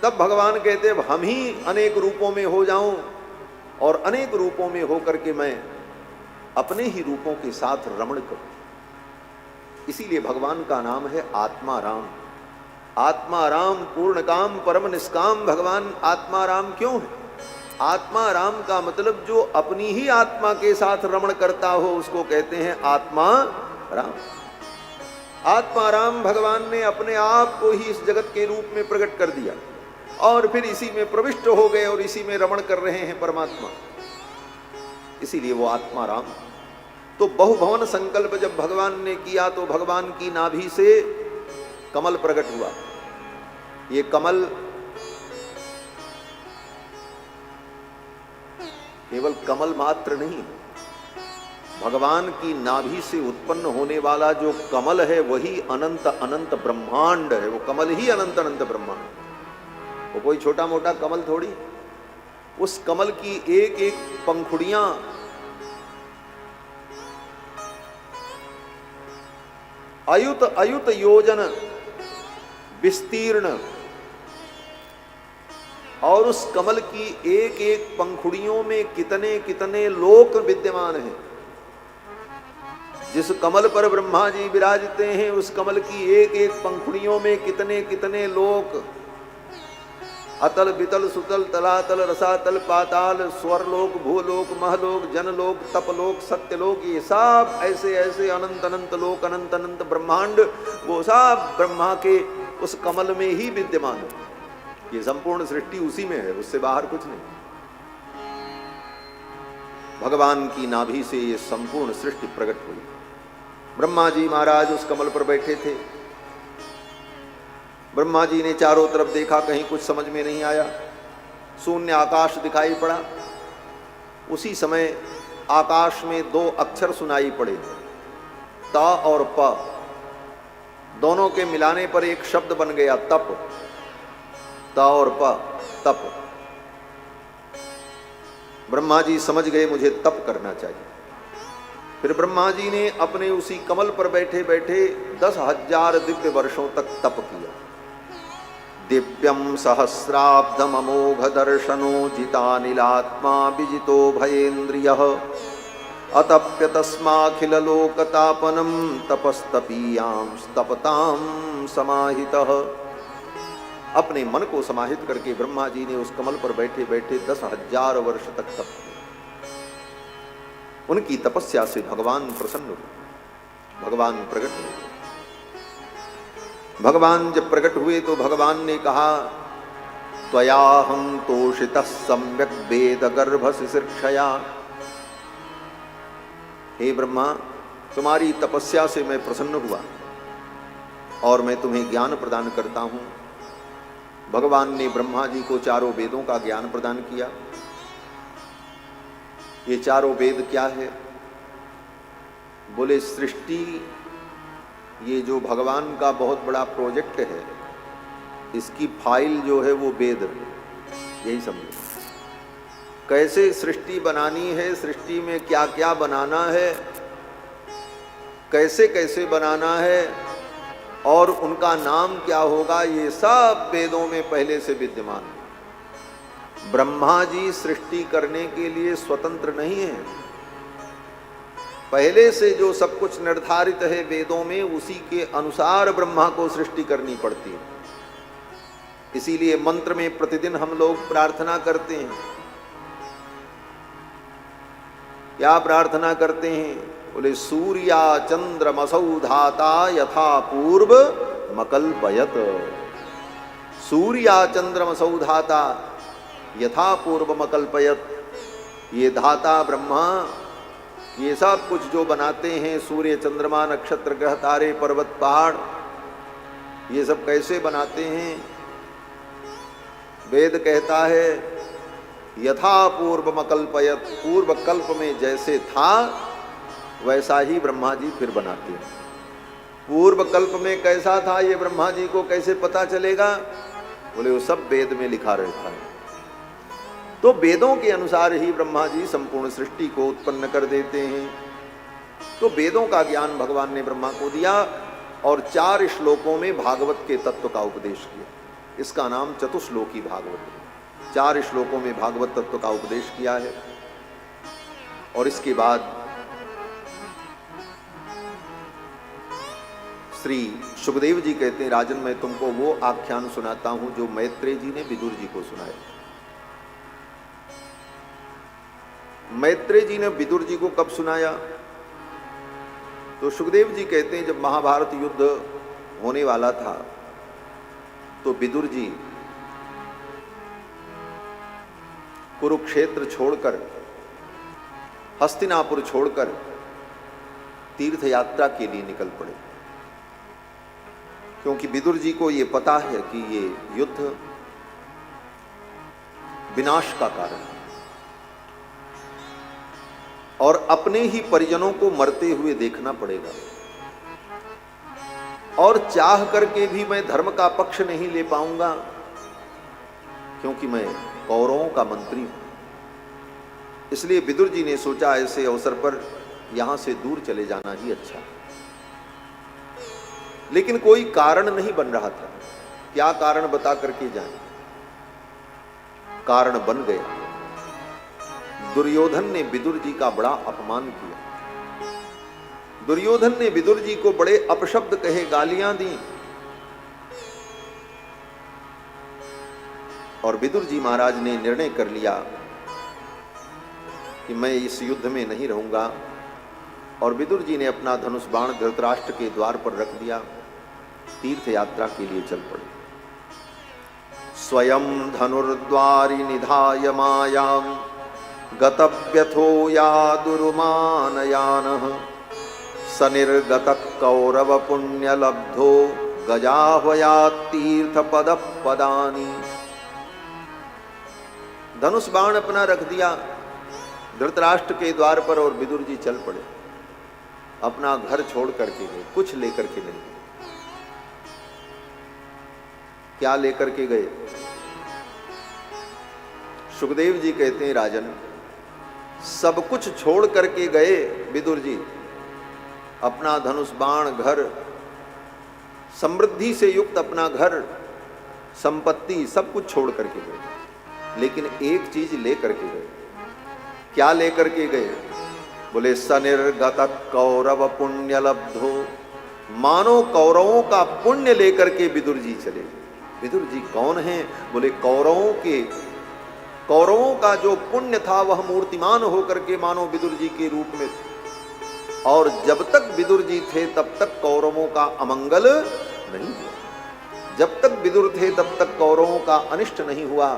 तब भगवान कहते अब हम ही अनेक रूपों में हो जाऊं और अनेक रूपों में होकर के मैं अपने ही रूपों के साथ रमण करूं। इसीलिए भगवान का नाम है आत्मा राम। आत्मा राम पूर्ण काम परम निष्काम। भगवान आत्मा राम क्यों है? आत्मा राम का मतलब जो अपनी ही आत्मा के साथ रमण करता हो उसको कहते हैं आत्मा राम। आत्मा राम भगवान ने अपने आप को ही इस जगत के रूप में प्रकट कर दिया और फिर इसी में प्रविष्ट हो गए और इसी में रमण कर रहे हैं परमात्मा। इसीलिए वो आत्मा राम। तो बहुभवन संकल्प जब भगवान ने किया तो भगवान की नाभि से कमल प्रकट हुआ। ये कमल केवल कमल मात्र नहीं, भगवान की नाभि से उत्पन्न होने वाला जो कमल है वही अनंत अनंत ब्रह्मांड है। वो कमल ही अनंत अनंत ब्रह्मांड, वो कोई छोटा मोटा कमल थोड़ी। उस कमल की एक एक पंखुड़ियां अयुत अयुत योजन विस्तीर्ण, और उस कमल की एक एक पंखुड़ियों में कितने कितने लोक विद्यमान हैं। जिस कमल पर ब्रह्मा जी विराजते हैं उस कमल की एक एक पंखुड़ियों में कितने कितने लोक, अतल वितल सुतल तलातल रसातल पाताल स्वरलोक भूलोक महलोक जनलोक तपलोक सत्यलोक, ये सब ऐसे ऐसे अनंत अनंत लोक अनंत अनंत ब्रह्मांड वो सब ब्रह्मा के उस कमल में ही विद्यमान है। ये संपूर्ण सृष्टि उसी में है, उससे बाहर कुछ नहीं। भगवान की नाभि से ये संपूर्ण सृष्टि प्रकट हुई। ब्रह्मा जी महाराज उस कमल पर बैठे थे। ब्रह्मा जी ने चारों तरफ देखा, कहीं कुछ समझ में नहीं आया। शून्य आकाश दिखाई पड़ा। उसी समय आकाश में दो अक्षर सुनाई पड़े, त और प। दोनों के मिलाने पर एक शब्द बन गया तप। त और प, तप। ब्रह्मा जी समझ गए मुझे तप करना चाहिए। फिर ब्रह्मा जी ने अपने उसी कमल पर बैठे बैठे 10,000 दिव्य वर्षों तक तप किया। दिव्यम सहस्राब्दम अमोघ दर्शनो जितानिलात्मा विजितो भयेन्द्रियः अतप्य तस्माखिल लोकतापनम तपस्तपीयां तपतां समाहितः। अपने मन को समाहित करके ब्रह्मा जी ने उस कमल पर बैठे बैठे 10,000 वर्ष तक तप किया। उनकी तपस्या से भगवान प्रसन्न हुए, भगवान प्रकट हुए। भगवान जब प्रकट हुए तो भगवान ने कहा, त्वयाहं तोषितः सम्यक् वेद गर्भ शिशिक्षया। हे ब्रह्मा, तुम्हारी तपस्या से मैं प्रसन्न हुआ और मैं तुम्हें ज्ञान प्रदान करता हूं। भगवान ने ब्रह्मा जी को चारों वेदों का ज्ञान प्रदान किया। ये चारों वेद क्या है? बोले सृष्टि, ये जो भगवान का बहुत बड़ा प्रोजेक्ट है, इसकी फाइल जो है वो वेद, यही समझो। कैसे सृष्टि बनानी है, सृष्टि में क्या क्या बनाना है, कैसे कैसे बनाना है और उनका नाम क्या होगा, ये सब वेदों में पहले से विद्यमान है। ब्रह्मा जी सृष्टि करने के लिए स्वतंत्र नहीं है। पहले से जो सब कुछ निर्धारित है वेदों में, उसी के अनुसार ब्रह्मा को सृष्टि करनी पड़ती है। इसीलिए मंत्र में प्रतिदिन हम लोग प्रार्थना करते हैं। क्या प्रार्थना करते हैं? बोले सूर्या चंद्रमसौ धाता यथा पूर्व मकल्पयत। सूर्या चंद्रमसौ धाता यथा पूर्व मकल्पयत। ये धाता ब्रह्मा ये सब कुछ जो बनाते हैं, सूर्य चंद्रमा नक्षत्र ग्रह तारे पर्वत पहाड़, ये सब कैसे बनाते हैं? वेद कहता है यथा पूर्व मकल्पयत। पूर्व कल्प में जैसे था वैसा ही ब्रह्मा जी फिर बनाते हैं। पूर्व कल्प में कैसा था ये ब्रह्मा जी को कैसे पता चलेगा? बोले वो सब वेद में लिखा रहता है। तो वेदों के अनुसार ही ब्रह्मा जी संपूर्ण सृष्टि को उत्पन्न कर देते हैं। तो वेदों का ज्ञान भगवान ने ब्रह्मा को दिया और 4 श्लोकों में भागवत के तत्व का उपदेश किया। इसका नाम चतुश्लोकी भागवत है। 4 श्लोकों में भागवत तत्व का उपदेश किया है। और इसके बाद श्री सुखदेव जी कहते हैं, राजन मैं तुमको वो आख्यान सुनाता हूं जो मैत्रेय जी ने विदुर जी को सुनाया। मैत्रेय जी ने विदुर जी को कब सुनाया? तो सुखदेव जी कहते हैं जब महाभारत युद्ध होने वाला था तो विदुर जी कुरुक्षेत्र छोड़कर हस्तिनापुर छोड़कर तीर्थ यात्रा के लिए निकल पड़े, क्योंकि विदुर जी को यह पता है कि ये युद्ध विनाश का कारण है और अपने ही परिजनों को मरते हुए देखना पड़ेगा, और चाह करके भी मैं धर्म का पक्ष नहीं ले पाऊंगा, क्योंकि मैं कौरवों का मंत्री हूं। इसलिए विदुर जी ने सोचा ऐसे अवसर पर यहां से दूर चले जाना ही अच्छा। लेकिन कोई कारण नहीं बन रहा था। क्या कारण बता करके जाएं? कारण बन गया। दुर्योधन ने विदुर जी का बड़ा अपमान किया। दुर्योधन ने विदुर जी को बड़े अपशब्द कहे, गालियां दी, और विदुर जी महाराज ने निर्णय कर लिया कि मैं इस युद्ध में नहीं रहूंगा, और विदुर जी ने अपना धनुष बाण धृतराष्ट्र के द्वार पर रख दिया, तीर्थ यात्रा के लिए चल पड़े। स्वयं धनुर्द्वारि निधाय मायां गतव्यथो यादुरुमानयानः सनिर्गतः कौरव पुण्य लब्धो गजाह्वयात् तीर्थ पद पदानि। धनुष बाण अपना रख दिया धृतराष्ट्र के द्वार पर और विदुर जी चल पड़े। अपना घर छोड़ करके गए, कुछ लेकर के नहीं गए। क्या लेकर के गए? सुखदेव जी कहते हैं, राजन, सब कुछ छोड़ करके गए विदुर जी। अपना धनुष बाण, घर, समृद्धि से युक्त अपना घर, संपत्ति, सब कुछ छोड़ करके गए, लेकिन एक चीज लेकर के गए। क्या लेकर के गए? बोले सनिर्गत कौरव पुण्य लब्धो। मानो कौरवों का पुण्य लेकर के विदुर जी चले। विदुर जी कौन हैं? बोले कौरवों का जो पुण्य था वह मूर्तिमान होकर के मानो विदुर जी के रूप में, और जब तक विदुर जी थे तब तक कौरवों का अमंगल नहीं हुआ। जब तक विदुर थे तब तक कौरवों का अनिष्ट नहीं हुआ,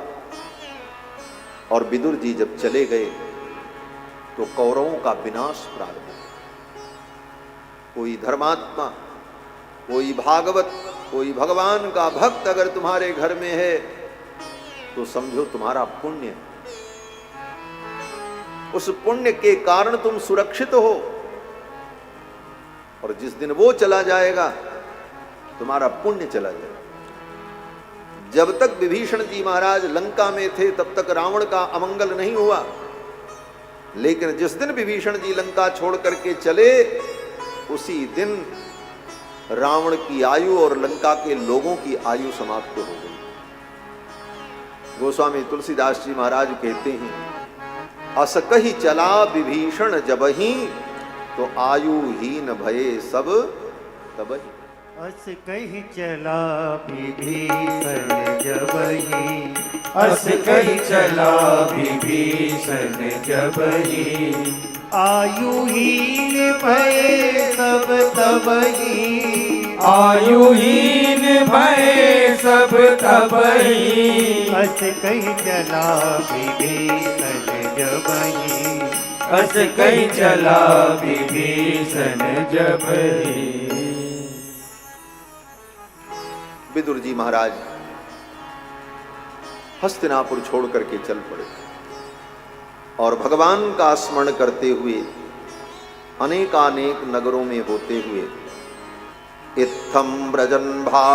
और विदुर जी जब चले गए तो कौरवों का विनाश प्रारंभ हुआ। कोई धर्मात्मा, कोई भागवत, कोई भगवान का भक्त अगर तुम्हारे घर में है तो समझो तुम्हारा पुण्य, उस पुण्य के कारण तुम सुरक्षित हो, और जिस दिन वो चला जाएगा तुम्हारा पुण्य चला जाएगा। जब तक विभीषण जी महाराज लंका में थे तब तक रावण का अमंगल नहीं हुआ, लेकिन जिस दिन विभीषण जी लंका छोड़ करके चले उसी दिन रावण की आयु और लंका के लोगों की आयु समाप्त हो गई। गोस्वामी तुलसीदास जी महाराज कहते हैं, अस कही चला विभीषण जबहि, तो आयुहीन भये सब तबहि। अस कही चला विभीषण जबहि, अस कही चला विभीषण जबहि, आयुहीन भये सब तबहि, आयुहीन भये सब तबहि। अस कही चला विभीषण जबहि, अस कही चला विभीषण जबहि। विदुर जी महाराज हस्तिनापुर छोड़ करके चल पड़े, और भगवान का स्मरण करते हुए अनेकानेक नगरों में होते हुए इत्थम ब्रजन भा